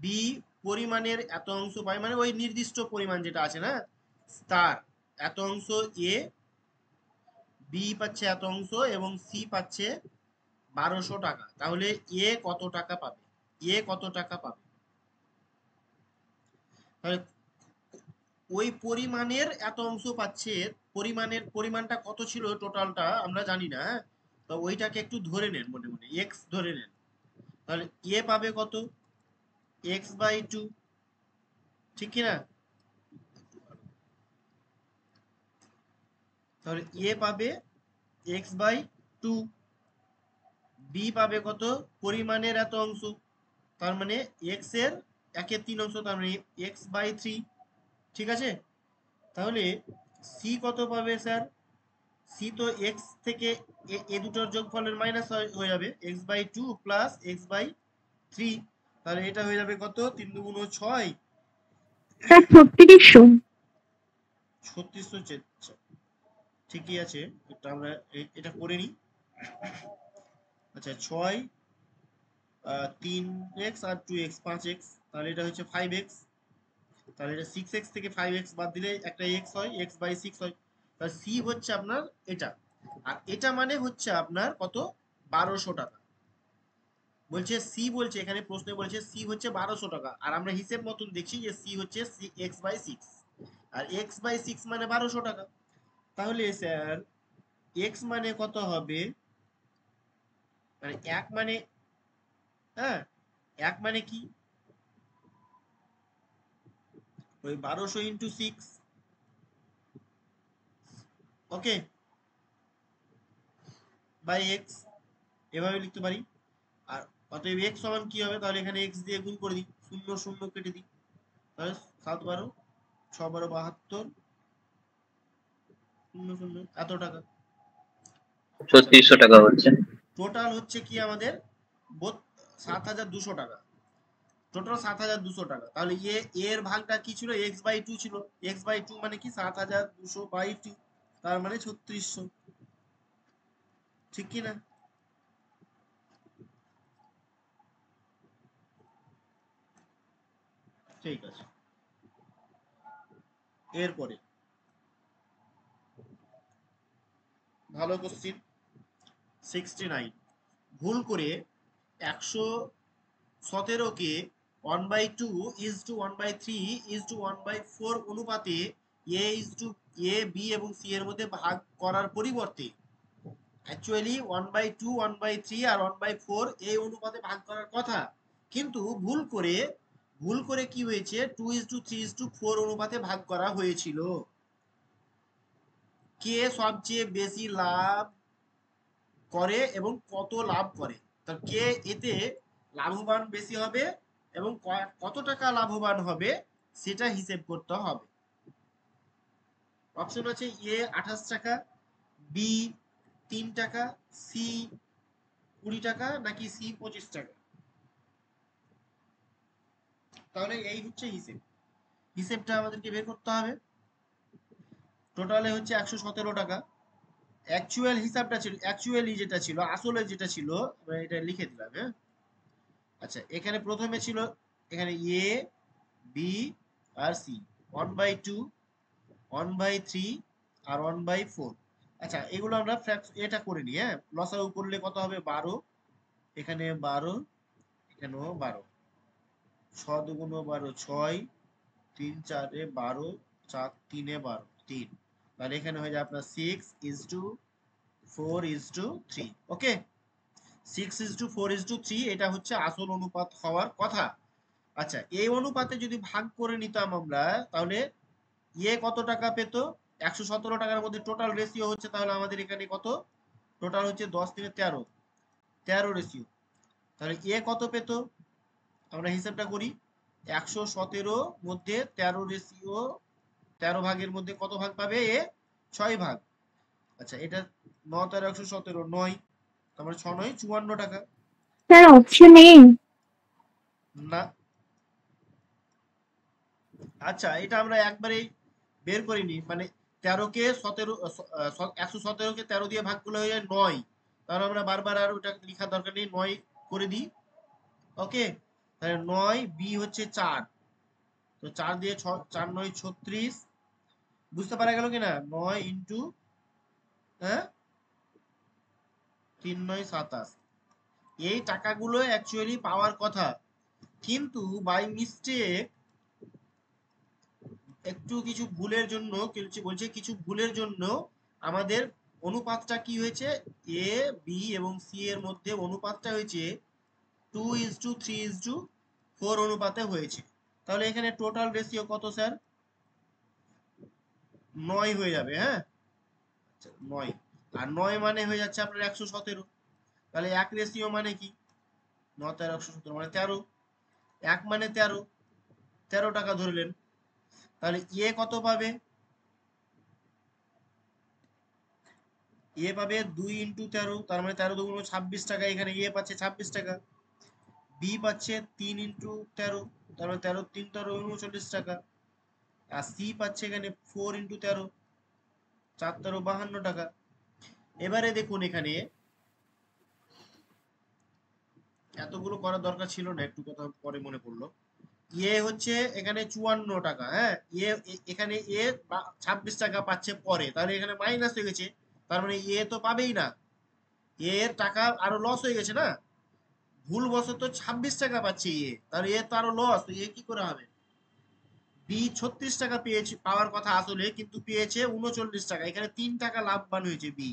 বি পরিমাণের এত অংশ পায়, মানে ওই নির্দিষ্ট পরিমাণ যেটা আছে না তার এত অংশ এ, বি পাচ্ছে এত অংশ এবং সি পাচ্ছে 1200 টাকা। তাহলে এ কত টাকা পাবে, এ কত টাকা পাবে, তাহলে ওই পরিমাণের এত অংশ পাচ্ছে, পরিমাণটা কত ছিল টোটালটা আমরা জানি না, হ্যাঁ, তো ওইটাকে একটু ধরে নেন, মনে মনে এক্স ধরে নেন, তাহলে এ পাবে কত, x/2, ঠিক কিনা, তাহলে এ পাবে x/2, বি পাবে কত, পরিমাণের এত অংশ, তার মানে এক্স এর 1/3 অংশ, তার মানে x/3, ঠিক আছে। তাহলে সি কত পাবে স্যার, সি তো এক্স থেকে এ দুটোর যোগফলের মাইনাস হয়ে যাবে, x/2 প্লাস x/3, তাহলে এটা হয়ে যাবে কত, 3 দুগুণ 6, স্যার 3600। 3600, ঠিকই আছে, এটা আমরা এটা করে নিই। আচ্ছা 6 3x আর 2x 5x, তাহলে এটা হচ্ছে 5x, তাহলে এটা 6x থেকে 5x বাদ দিলে একটা x হয়, x/6 হয়, তাহলে c হচ্ছে আপনার এটা, আর এটা মানে হচ্ছে আপনার কত, 1200 টাকা বলছে, সি বলছে এখানে প্রশ্নে বলছে সি হচ্ছে 1200 টাকা, আর আমরা হিসেব মতন দেখছি যে সি হচ্ছে x/6, আর x/6 মানে 1200 টাকা, তাহলে স্যার x মানে কত হবে, মানে 1 মানে, হ্যাঁ 1 মানে কি, ওই 1200 ইন্টু 6, ওকে, বাই এক্স, এভাবে লিখতে পারি। আর অতএব এক্স সমান কি হবে, তাহলে এখানে এক্স দিয়ে গুণ করে দিই, 0 0 কেটে দিই, তাহলে 7 12 6 12 72 0 0 এত টাকা, 3600 টাকা হচ্ছে। টোটাল হচ্ছে কি আমাদের 7200 টাকা, টোটাল 7200 টাকা। তাহলে এর ভাগটা কি ছিল, x/2 ছিল, x/2 মানে কি 7200/2, তার মানে 3600, ঠিক কি না, ঠিক আছে। এরপরে ভালো কোশ্চিন 69, ভুল করে 117 কে 1/2 1/3 1/4 অনুপাতে এ বি এবং সি এর মধ্যে ভাগ করার পরিবর্তে অ্যাকচুয়ালি 1/2 1/3 আর 1/4 এই অনুপাতে ভাগ করার কথা, কিন্তু ভুল করে কি হয়েছে, 2:3:4 অনুপাতে ভাগ করা হয়েছিল। কে সবচেয়ে বেশি লাভ করে এবং কত লাভ করে, তার কে এতে লাভবান বেশি হবে এবং কত টাকা লাভবান হবে সেটা হিসেব করতে হবে। অপশন আছে এ 28 টাকা, বি 3 টাকা, সি 20 টাকা, নাকি সি 25 টাকা। তাহলে এই হচ্ছে হিসেবটা আমাদেরকে বের করতে হবে। টোটালে হচ্ছে 117 টাকা, অ্যাকচুয়াল হিসাবটা ছিল, যেটা ছিল আসলে যেটা ছিল, এটা লিখে দিলাম, হ্যাঁ। আচ্ছা এখানে প্রথমে ছিল, এখানে এ বি আর সি, 1/2 1/3 আর 1/4। আচ্ছা এগুলো আমরা এটা করে নিই, হ্যাঁ, লসাগু করলে কত হবে, 12, এখানে 12, এখানেও 12, 6 দুগুণ 12, 6, 3 4 12, 4 3 12, 3। তাহলে এখানে হয়ে যায় আপনার 6:4:3। ওকে, 6:4:3 এটা হচ্ছে আসল অনুপাত হওয়ার কথা। আচ্ছা, এই অনুপাতে যদি ভাগ করে নিতাম আমরা, তাহলে কত টাকা পেত? 117 টাকার মধ্যে টোটাল রেশিও হচ্ছে, তাহলে আমাদের এখানে কত টোটাল হচ্ছে? 10 থেকে 13 রেশিও। তাহলে কত পেত? আমরা হিসাবটা করি। 117 মধ্যে 13 রেশিও, 13 ভাগের মধ্যে কত ভাগ পাবে? 6 ভাগ। আচ্ছা, এটা 9 13 117, 9, তারপরে 6 9 54 টাকা। স্যার অপশন নেই? না, আচ্ছা এটা আমরা একবারেই বের করিনি, মানে 13 কে 17, 117 কে 13 দিয়ে ভাগ করলে হয়ে যায় 9। তাহলে আমরা বারবার আর ওটা লেখার দরকার নেই, 9 করে দিই। ওকে, তাহলে 9 বি হচ্ছে 4, তো 4 দিয়ে 4 9 36। বুঝতে পারা গেল কিনা? 9 ইন্টু 3 9 27। এই টাকাগুলো অ্যাকচুয়ালি পাওয়ার কথা, কিন্তু বাই মিস্টেক একটু কিছু ভুলের জন্য কিছু ভুলের জন্য আমাদের অনুপাতটা কি হয়েছে? এ বি এবং সি এর মধ্যে অনুপাতটা হয়েছে 2:3:4 অনুপাতে হয়েছে। তাহলে এখানে টোটাল রেশিও কত স্যার? 9 হয়ে যাবে। হ্যাঁ, 9, আর 9 মানে হয়ে যাচ্ছে আপনার 117। তাহলে 1 রেশিও মানে কি? 9 13 117 মানে 13, 1 মানে 13, 13 টাকা ধরলেন। তাহলে কত পাবে? পাবে 2 ইন্টু 13, তার মানে 13 দুগুণ 26 টাকা। এখানে পাচ্ছে 26 টাকা। বি পাচ্ছে 3 ইন্টু 13, তার মানে 13 3 13 39 টাকা। আর সি পাচ্ছে এখানে 4 ইন্টু 13, 4 13 52 টাকা। এবারে দেখুন, এখানে এতগুলো করার দরকার ছিল না, একটু কথা পরে মনে পড়লো। হচ্ছে এখানে 54 টাকা। হ্যাঁ, এখানে 26 টাকা পাচ্ছে পরে, তাহলে এখানে মাইনাস হয়ে গেছে। তার মানে তো পাবেই না, এর টাকা আরো লস হয়ে গেছে না। ভুলবশত 26 টাকা পাচ্ছে তাহলে তো আরো লস। তো কি করে হবে? বি 36 টাকা পেয়েছে, পাওয়ার কথা আসলে, কিন্তু পেয়েছে 39 টাকা। এখানে 3 টাকা লাভবান হয়েছে বি।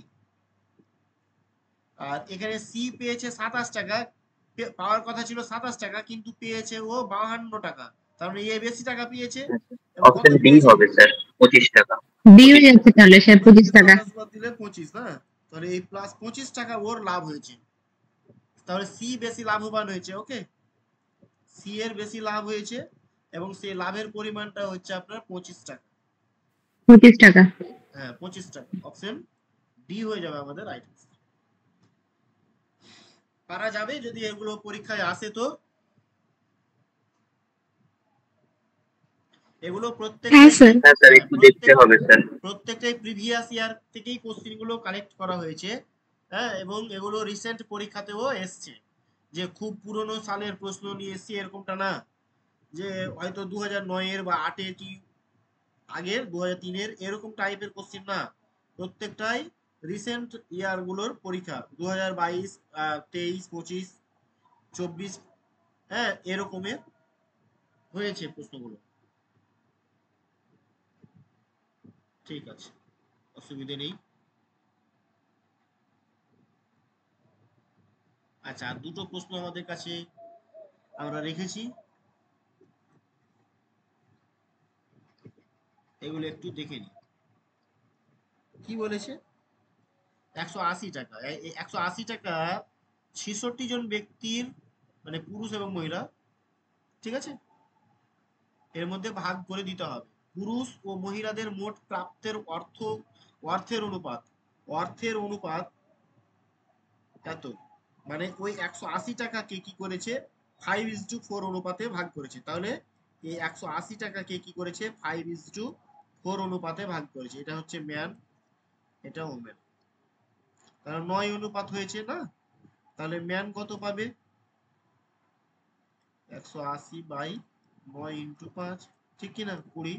আর এখানে সি পেয়েছে 27 টাকা, পাওয়ার কথা ছিল 27 টাকা, কিন্তু পেয়েছে ও 52 টাকা। তার মানে বেশি টাকা পেয়েছে। এবং কত অপশন ডি পেয়েছে? হবে স্যার, 25 টাকা। ডি হয়ে যাচ্ছে তাহলে স্যার, 25 টাকা। 27 বাদ দিলে 25 না, তাহলে এই প্লাস 25 টাকা ওর লাভ হয়েছে। তাহলে সি বেশি লাভবান হয়েছে। ওকে, সি এর বেশি লাভ হয়েছে, এবং সেই লাভের পরিমাণটা হচ্ছে আপনার 25 টাকা। 25 টাকা। হ্যাঁ, 25 টাকা। অপশন ডি হয়ে যাবে আমাদের রাইট আনসার। পারা যাবে যদি এগুলো পরীক্ষায় আসে। তো এগুলো হ্যাঁ স্যার। হ্যাঁ স্যার, একটু দেখতে হবে স্যার। প্রত্যেকটাই প্রিভিয়াস ইয়ার থেকেই কোশ্চেন গুলো কালেক্ট করা হয়েছে। হ্যাঁ, এবং এগুলো রিসেন্ট পরীক্ষাতেও এসছে। যে খুব পুরনো সালের প্রশ্ন নিয়ে এসছে এরকমটা না, যে হয়তো 2009 এর বা 8 এর কি আগের 2003 এর এরকম টাইপের কোশ্চেন না। প্রত্যেকটাই রিসেন্ট ইয়ার গুলোর পরীক্ষা, 2022 23 25 24, হ্যাঁ এরকমের হয়েছে প্রশ্নগুলো। ঠিক আছে, অসুবিধে নেই। আচ্ছা, আর দুটো প্রশ্ন আমাদের কাছে আমরা রেখেছি, এগুলো একটু দেখে নিই। কি বলেছে? 180 টাকা। 180 টাকা 66 জন ব্যক্তির, মানে পুরুষ এবং মহিলা, ঠিক আছে, এর মধ্যে ভাগ করে দিতে হবে। পুরুষ ও মহিলাদের মোট প্রাপ্তের অর্থের অনুপাত, অর্থের অনুপাত এত, মানে ওই 180 টাকাকে কি করেছে? 5:4 অনুপাতে ভাগ করেছে। তাহলে এই 180 টাকাকে কি করেছে? 5:4 অনুপাতে ভাগ করেছে। এটা হচ্ছে ম্যান, এটা ওমেন। কারণ 9 অনুপাত হয়েছে না, তাহলে ম্যান কত পাবে? 180/9 ইন্টু 5, ঠিক কিনা? 20।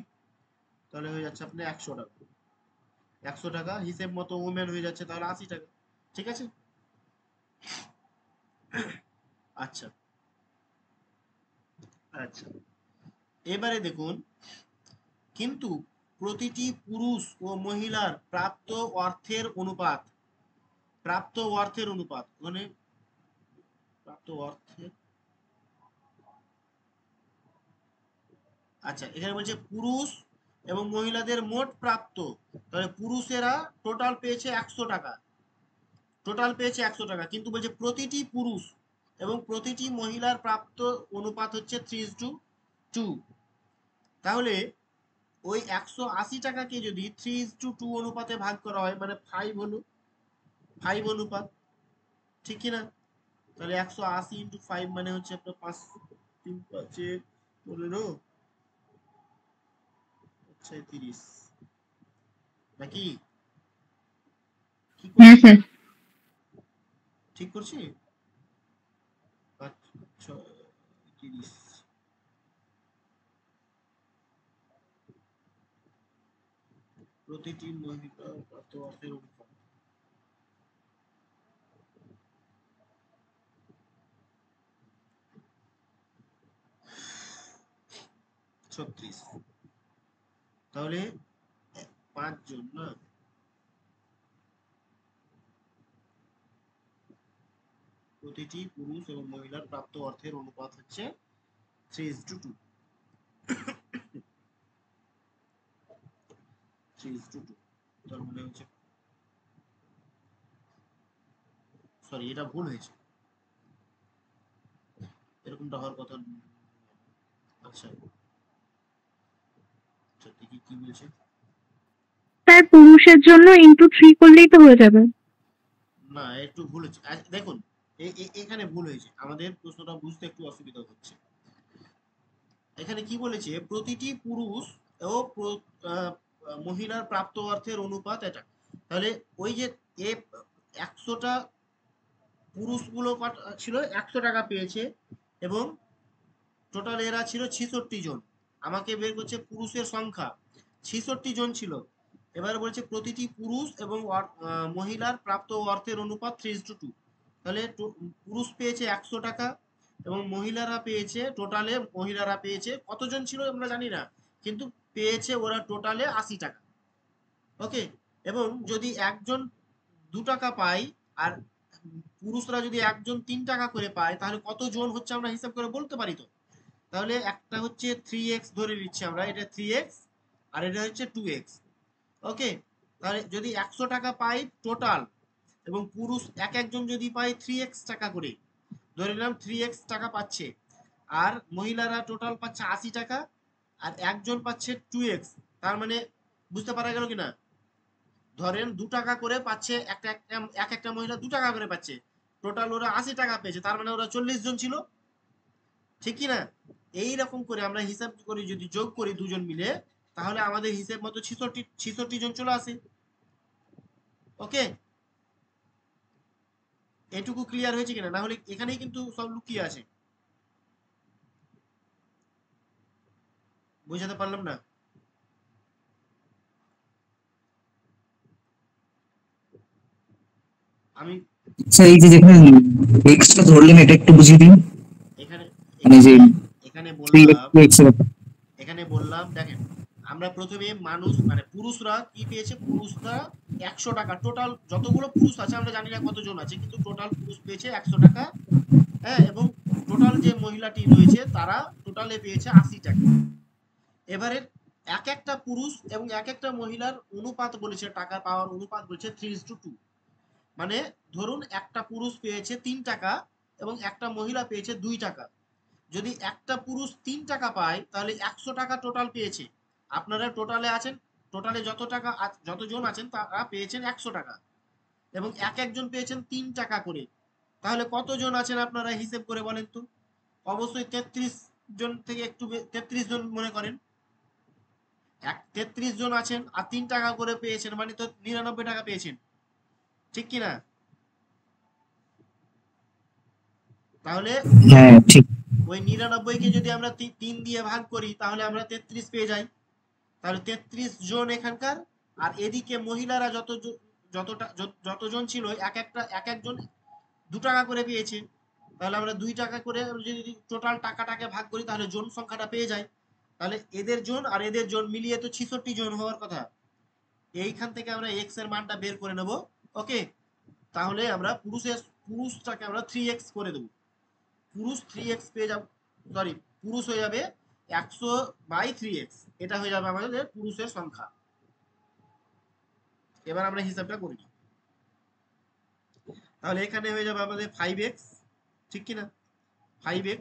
তাহলে হয়ে যাচ্ছে আপনার 100 টাকা। 100 টাকা হিসেব মতো ওমেন হয়ে যাচ্ছে, তাহলে 80 টাকা। ঠিক আছে। আচ্ছা, আচ্ছা, এবারে দেখুন, কিন্তু প্রতিটি পুরুষ ও মহিলার প্রাপ্ত অর্থের অনুপাত, মানে প্রাপ্ত অর্থের, আচ্ছা এখানে বলছে পুরুষ এবং মহিলাদের মোট প্রাপ্ত, তাহলে পুরুষেরা টোটাল পেয়েছে 100 টাকা, কিন্তু বলছে প্রতিটি পুরুষ এবং প্রতিটি মহিলার প্রাপ্ত অনুপাত হচ্ছে 3:2। তাহলে ওই 180 টাকাকে যদি 3:2 অনুপাতে ভাগ করা হয়, মানে 5 অনুপাত, ঠিক কিনা? তাহলে 180 ইন্টু 5 মানে হচ্ছে আপনার 5 3 5 15 30, নাকি কি হ্যাঁ করছি? স্যার। ঠিক করছি? 5 6 30, প্রতিটি মহিলা প্রাপ্ত অর্থের অনুপাত 36। তাহলে 5 জন না, প্রতিটি পুরুষ এবং মহিলার প্রাপ্ত অর্থের অনুপাত হচ্ছে 3:2। 3:2, তার মানে হচ্ছে, সরি এটা ভুল হয়েছে, এরকমটা হওয়ার কথা। আচ্ছা আচ্ছা, দেখি কি বলছে। স্যার পুরুষের জন্য ইন্টু 3 করলেই তো হয়ে যাবে। না, একটু ভুল হচ্ছে। দেখুন, এখানে ভুল হয়েছে, আমাদের প্রশ্নটা বুঝতে একটু অসুবিধা হচ্ছে। এখানে কি বলেছে, প্রতিটি পুরুষ ও মহিলার প্রাপ্ত অর্থের অনুপাত এটা। তাহলে ওই যে 100টা পুরুষগুলো ছিল 100 টাকা পেয়েছে, এবং টোটাল এরা ছিল 66 জন। আমাকে বের করছে পুরুষের সংখ্যা 66 জন ছিল। এবার বলছে প্রতিটি পুরুষ এবং মহিলার প্রাপ্ত অর্থের অনুপাত 3:2। তাহলে পুরুষ পেয়েছে 100 টাকা এবং মহিলারা পেয়েছে কতজন ছিল আমরা জানি না, কিন্তু পেয়েছে ওরা টোটালে 80 টাকা। ওকে, এবং যদি একজন 2 টাকা পায় আর পুরুষরা যদি একজন 3 টাকা করে পায়, তাহলে কতজন হচ্ছে আমরা হিসাব করে বলতে পারি তো। তাহলে একটা হচ্ছে 3x ধরে নিচ্ছি আমরা, এটা 3x আর এটা হচ্ছে 2x। ওকে, তাহলে যদি 100 টাকা পাই টোটাল, এবং পুরুষ একজন যদি পায় 3x টাকা করে, ধরে নিলাম 3x টাকা পাচ্ছে, আর মহিলারা টোটাল পাচ্ছে 80 টাকা, আর একজন পাচ্ছে 2x। তার মানে বুঝতে পারা গেল কিনা, ধরেন 2 টাকা করে পাচ্ছে, একটা মহিলা 2 টাকা করে পাচ্ছে, টোটাল ওরা 80 টাকা পেয়েছে, তার মানে ওরা 40 জন ছিল, ঠিক কি না? এইরকম করে আমরা হিসাব করি, যদি যোগ করি দুজন মিলে, তাহলে আমাদের হিসাব মতো 66 জন চলে আসে। ওকে, এটুকু ক্লিয়ার হয়েছে কিনা? না হলে এখানেই কিন্তু সব লুকিয়ে আছে, বুঝাতে পারলাম না? আমি স্যার এই যে যেখানে এক্সট্রা ধরলেন এটা একটু বুঝিয়ে দিন, এখানে মানে যে এখানে 3x এর ব্যাপার। এখানে বললাম, দেখেন, আমরা প্রথমে মানুষ মানে পুরুষরা কি পেয়েছে, পুরুষরা 100 টাকা, টোটাল যতগুলো পুরুষ আছে আমরা জানি না কতজন আছে, কিন্তু টোটাল পুরুষ পেয়েছে 100 টাকা। হ্যাঁ, এবং টোটাল যে মহিলাটি রয়েছে তারা টোটালে পেয়েছে 80 টাকা। এবারে এক একটা পুরুষ এবং এক একটা মহিলার অনুপাত বলেছে, টাকা পাওয়ার অনুপাত বলেছে 3:2। মানে ধরুন একটা পুরুষ পেয়েছে 3 টাকা এবং একটা মহিলা পেয়েছে 2 টাকা। যদি একটা পুরুষ 3 টাকা পায়, তাহলে 100 টাকা টোটাল পেয়েছে। আপনারা টোটালে আছেন, টোটালে যতজন আছেন তারা পেয়েছেন 100 টাকা, এবং একজন পেয়েছেন 3 টাকা করে। তাহলে কতজন আছেন আপনারা হিসেব করে বলেন তো? অবশ্যই 33 জন থেকে একটু 33 জন মনে করেন। 33 জন আছেন আর 3 টাকা করে পেয়েছেন, মানে তো 99 টাকা পেয়েছেন, ঠিক কি না? তাহলে হ্যাঁ ঠিক। ওই 99 কে যদি আমরা 3 দিয়ে ভাগ করি, তাহলে আমরা 33 পেয়ে যাই। তাহলে 33 জন এখানকার, আর এদিকে মহিলারা যতজন ছিল, একজন 2 টাকা করে পেয়েছে, তাহলে আমরা 2 টাকা করে যদি টোটাল টাকাটাকে ভাগ করি তাহলে জন সংখ্যাটা পেয়ে যাই। তাহলে এদের জন আর এদের জন মিলিয়ে তো 66 জন হওয়ার কথা। এইখান থেকে আমরা এক্স এর মানটা বের করে নেব। ওকে, তাহলে আমরা পুরুষটাকে আমরা 3x করে দেব। পুরুষ 3x পেয়ে যাব, সরি পুরুষ হয়ে যাবে 100/3x। এটা হয়ে যাবে আমাদের পুরুষের সংখ্যা। এবার আমরা হিসাবটা করি। তাহলে এখানে হয়ে যাবে আমাদের 5x, ঠিক কি না? 5x,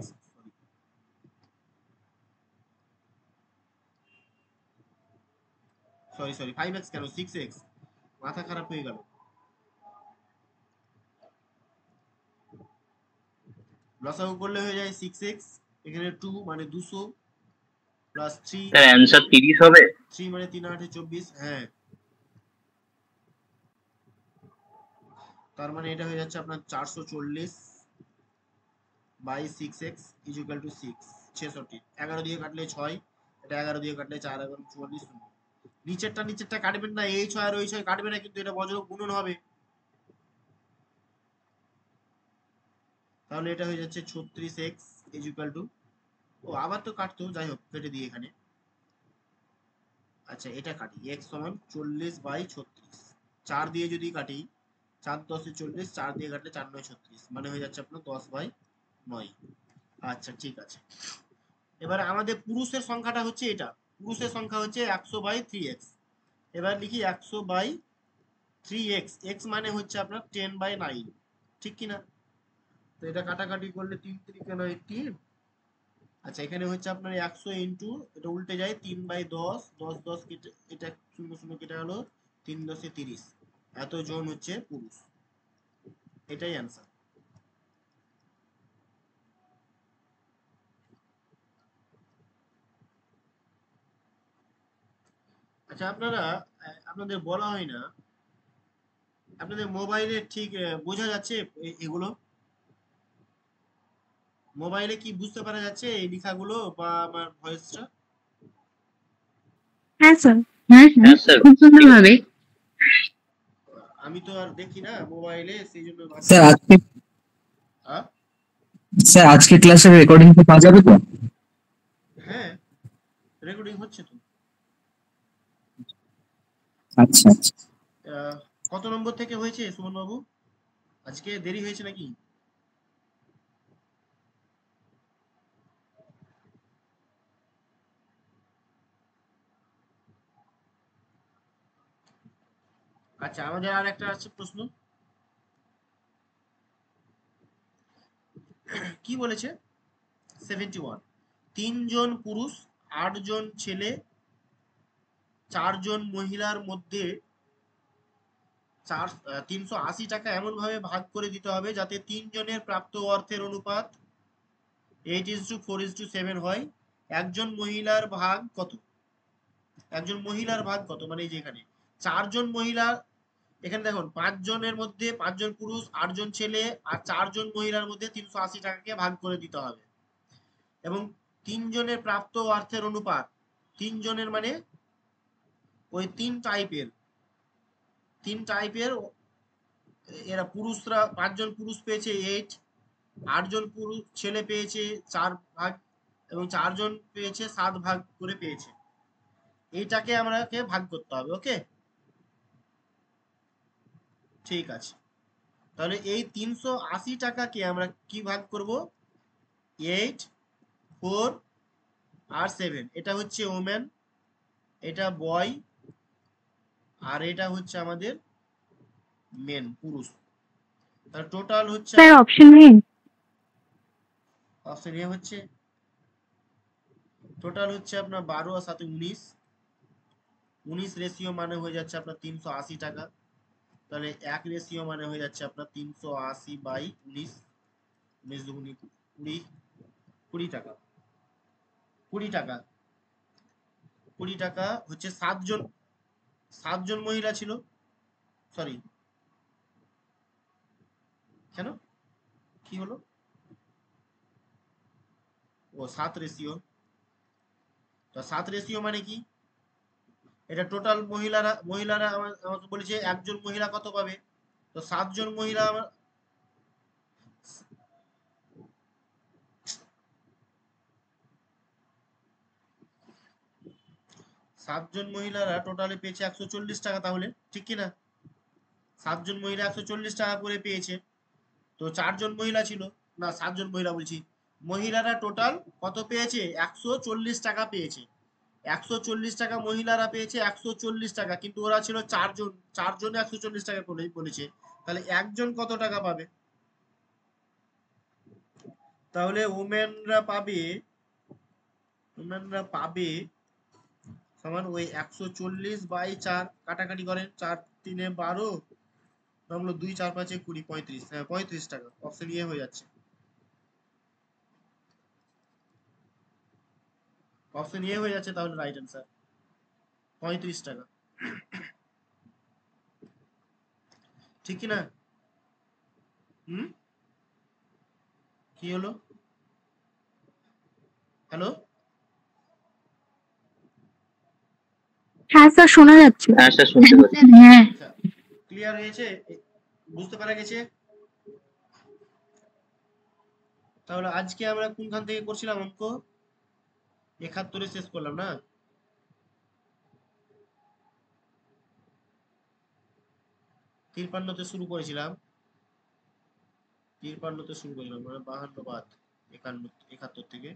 সরি 5x কেন, 6x, মাথা খারাপ হয়ে গেল। লসাগু করলে হয়ে যায় 6x, এখানে 2 মানে 200 প্লাস 3, স্যার অ্যান্সার 30 হবে। 3 মানে 3 8 24, হ্যাঁ। তার মানে এটা হয়ে যাচ্ছে আপনার 440/6x ইকুয়াল টু 6, 66। 11 দিয়ে কাটলে 6, এটা 11 দিয়ে কাটলে 4 এবং 44 শূন্য। নিচেরটা কাটবেন না, এই 6 আর ওই 6 কাটবে না, কিন্তু এটা বজ্র গুণন হবে। তাহলে এটা হয়ে যাচ্ছে 36x ইকুয়াল টু, ও আবার তো কাটতো, যাই হোক কেটে দিই এখানে। আচ্ছা এটা কাটি, x সমান 40/36, 4 দিয়ে যদি কাটি 4 10 40, 4 দিয়ে কাটলে 4 9 36, মানে হয়ে যাচ্ছে আপনার 10/9। আচ্ছা ঠিক আছে। এবারে আমাদের পুরুষের সংখ্যাটা হচ্ছে এটা, পুরুষের সংখ্যা হচ্ছে 100/3x। এবার লিখি 100/3x, x মানে হচ্ছে আপনার 10/9, ঠিক কি না? তো এটা কাটাকাটি করলে 3 3 কেন 18। আচ্ছা এখানে হচ্ছে আপনার 100 ইন্টু, এটা উল্টে যায় 3/10, 10 10 কেটে এটা 0 0 কেটে গেল, 3 10 30, এত জন হচ্ছে পুরুষ। এটাই অ্যান্সার। আচ্ছা আপনাদের বলা হয় না, আপনাদের মোবাইলে ঠিক বোঝা যাচ্ছে এগুলো? মোবাইলে কি বুঝতে পারা যাচ্ছে এই লেখাগুলো বা আমার ভয়েসটা? হ্যাঁ স্যার, হ্যাঁ হ্যাঁ হ্যাঁ, স্যার। খুব সুন্দর ভাবে। আমি তো আর দেখি না মোবাইলে, সেই জন্য স্যার আজকে হ্যাঁ স্যার আজকে ক্লাসের রেকর্ডিং তো পাওয়া যাবে তো? হ্যাঁ, রেকর্ডিং হচ্ছে তো। আচ্ছা আচ্ছা। কত নম্বর থেকে হয়েছে সুমন বাবু? আজকে দেরি হয়েছে নাকি? আচ্ছা আমাদের আর একটা আছে প্রশ্ন, কি বলেছে? 71, 3 জন পুরুষ 8 জন ছেলে 4 জন মহিলার মধ্যে 380 টাকা এমন ভাবে ভাগ করে দিতে হবে যাতে 3 জনের প্রাপ্ত অর্থের অনুপাত 8:4:7 হয়। একজন মহিলার ভাগ কত? একজন মহিলার ভাগ কত, মানে এই যে এখানে 4 জন মহিলা, এখানে দেখুন 5 জনের মধ্যে 5 জন পুরুষ 8 জন ছেলে আর 4 জন মহিলার মধ্যে 380 টাকাকে ভাগ করে দিতে হবে, এবং 3 জনের প্রাপ্ত অর্থের অনুপাত, 3 জনের মানে ওই 3 টাইপের এরা পুরুষরা 5 জন পুরুষ পেয়েছে 8, 8 জন পুরুষ ছেলে পেয়েছে 4 ভাগ, এবং 4 জন পেয়েছে 7 ভাগ করে পেয়েছে। এইটাকে আমাকে ভাগ করতে হবে। ওকে ঠিক আছে। তাহলে এই 380 টাকাকে আমরা কি ভাগ করব? 8, 4 আর 7, এটা হচ্ছে ওমেন, এটা বয়, আর এটা হচ্ছে আমাদের মেন পুরুষ। তার টোটাল হচ্ছে, sir option A. Option A হচ্ছে টোটাল হচ্ছে আপনার 12 আর 7 19, 19 রেশিও মানে হয়ে যাচ্ছে আপনার 380 টাকা। তাহলে 1 রেশিও মানে হয়ে যাচ্ছে আপনার 380/19, 19 দুগুণে 20, 20 টাকা, 20 টাকা, 20 টাকা হচ্ছে 7 জন মহিলা ছিল, সরি কেন কি হলো, ও 7 রেশিও। তো 7 রেশিও মানে কি, এটা টোটাল মহিলারা আমাকে বলেছে একজন মহিলা কত পাবে, তো 7 জন মহিলা 7 জন মহিলারা টোটালে পেয়েছে 140 টাকা, তাহলে ঠিক কি না? 7 জন মহিলা 140 টাকা করে পেয়েছে। তো 4 জন মহিলা ছিল, না 7 জন মহিলা বলছি, মহিলারা টোটাল কত পেয়েছে? 140 টাকা পেয়েছে। 140 টাকা মহিলারা পেয়েছে, 140 টাকা, কিন্তু ওরা ছিল 4 জন, 4 জনে 140 টাকা বলেছে, তাহলে একজন কত টাকা পাবে? তাহলে ওমেনরা পাবে সমান ওই 140/4, কাটাকাটি করেন, 4 3 12, হলো 2 4 5 20, 35, হ্যাঁ 35 টাকা। অপশন ইয়ে হয়ে যাচ্ছে, অপশন ইয়ে হয়ে যাচ্ছে, তাহলে রাইট অ্যান্সার 35 টাকা। ঠিক কি না? কি হলো? হ্যালো, হ্যাঁ স্যার শোনা যাচ্ছে। হ্যাঁ স্যার শুনতে পাচ্ছি। হ্যাঁ আচ্ছা ক্লিয়ার হয়েছে, বুঝতে পারা গেছে? তাহলে আজকে আমরা কোনখান থেকে করছিলাম অঙ্ক? 71-এ শেষ করলাম না? 53-তে শুরু করেছিলাম, 53-তে শুরু করেছিলাম, মানে 52 বাদ 71 থেকে।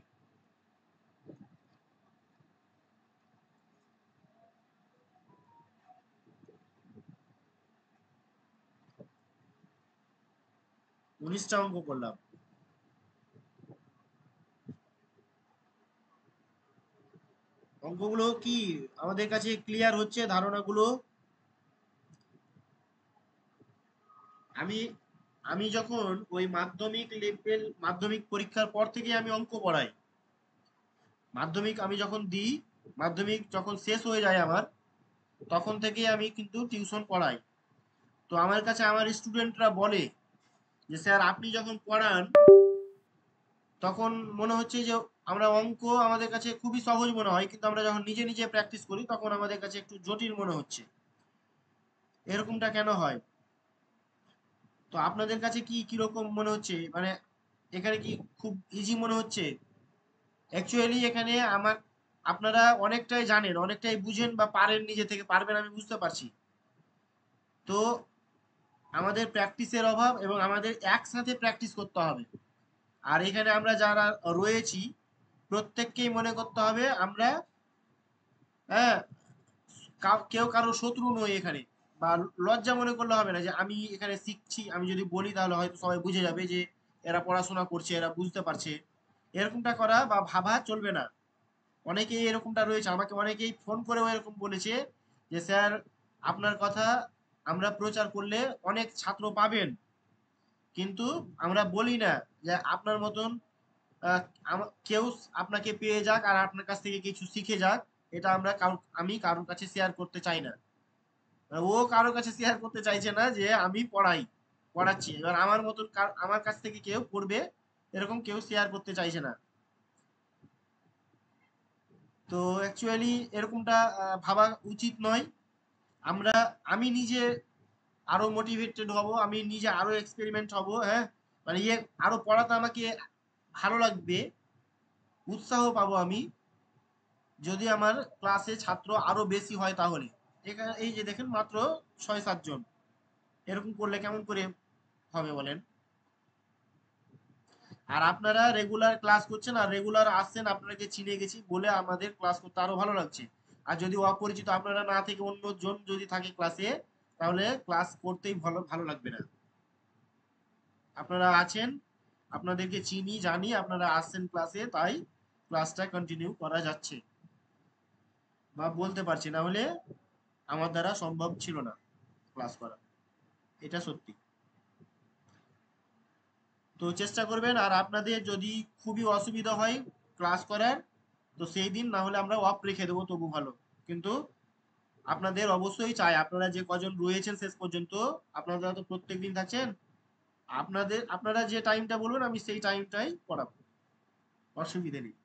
উনিশটা অঙ্ক করলাম। অঙ্কগুলো কি আমাদের কাছে ক্লিয়ার হচ্ছে? ধারণাগুলো আমি আমি যখন ওই মাধ্যমিক পরীক্ষার পর থেকে আমি অঙ্ক পড়াই। মাধ্যমিক আমি যখন দিই, মাধ্যমিক যখন শেষ হয়ে যায় আমার, তখন থেকে আমি কিন্তু টিউশন পড়াই। তো আমার কাছে আমার স্টুডেন্টরা বলে যে স্যার আপনি যখন পড়ান তখন মনে হচ্ছে যে আমরা অঙ্ক আমাদের কাছে খুবই সহজ মনে হয়, কিন্তু আমরা যখন নিজে নিজে প্র্যাকটিস করি তখন আমাদের কাছে একটু জটিল মনে হচ্ছে। এরকমটা কেন হয়? তো আপনাদের কাছে কি কিরকম মনে হচ্ছে? মানে এখানে কি খুব ইজি মনে হচ্ছে? অ্যাকচুয়ালি এখানে আপনারা অনেকটাই জানেন, অনেকটাই বুঝেন বা পারেন, নিজে থেকে পারবেন আমি বুঝতে পারছি। তো আমাদের প্র্যাকটিসের অভাব, এবং আমাদের একসাথে প্র্যাকটিস করতে হবে। আর এখানে আমরা যারা রয়েছি প্রত্যেককেই মনে করতে হবে আমরা, হ্যাঁ, কেউ কারো শত্রু নই এখানে, বা লজ্জা মনে করলে হবে না যে আমি এখানে শিখছি, আমি যদি বলি তাহলে হয়তো সবাই বুঝে যাবে যে এরা পড়াশোনা করছে, এরা বুঝতে পারছে। এরকমটা করা বা ভাবা চলবে না। অনেকেই এরকমটা রয়েছে, আমাকে অনেকেই ফোন করেও এরকম বলেছে যে স্যার আপনার কথা আমরা প্রচার করলে অনেক ছাত্র পাবেন, কিন্তু আমরা বলি না যে আপনার মতন কেউ আপনাকে পেয়ে যাক আর আপনার কাছ থেকে কিছু শিখে যাক। এটা আমি কারোর কাছে শেয়ার করতে চাই না। ও কারোর কাছে শেয়ার করতে চাইছে না যে আমি পড়াচ্ছি, এবার আমার মতন আমার কাছ থেকে কেউ পড়বে এরকম কেউ শেয়ার করতে চাইছে না। তো অ্যাকচুয়ালি এরকমটা ভাবা উচিত নয়। আমি নিজে আরো মোটিভেটেড হব, আমি নিজে আরো এক্সপেরিমেন্ট হব, হ্যাঁ, মানে আরো পড়াতে আমাকে ভালো লাগবে, উৎসাহ পাবো আমি, যদি আমার ক্লাসে ছাত্র আরো বেশি হয়। তাহলে এখানে এই যে দেখেন মাত্র 6-7 জন, এরকম করলে কেমন করে হবে বলেন? আর আপনারা রেগুলার ক্লাস করছেন আর রেগুলার আসছেন, আপনাকে চিনে গেছি বলে আমাদের ক্লাস করতে আরো ভালো লাগছে। আর যদি অপরিচিত আপনারা না থেকে অন্য জন যদি থাকে ক্লাসে, তাহলে ক্লাস করতেই ভালো ভালো লাগবে না। আপনারা আছেন, আপনাদেরকে চিনি জানি, আপনারা আসছেন ক্লাসে, তাই ক্লাসটা কন্টিনিউ করা যাচ্ছে বা বলতে পারছি, না হলে আমার দ্বারা সম্ভব ছিল না ক্লাস করা, এটা সত্যি। তো চেষ্টা করবেন, আর আপনাদের যদি খুবই অসুবিধা হয় ক্লাস করার, তো সেই দিন না হলে আমরা অফ রেখে দেবো, তবু ভালো। কিন্তু আপনাদের অবশ্যই চাই, আপনারা যে কজন রয়েছেন শেষ পর্যন্ত, আপনারা তো প্রত্যেক দিন থাকছেন, আপনারা যে টাইমটা বলবেন আমি সেই টাইমটাই পড়াবো, অসুবিধা নেই।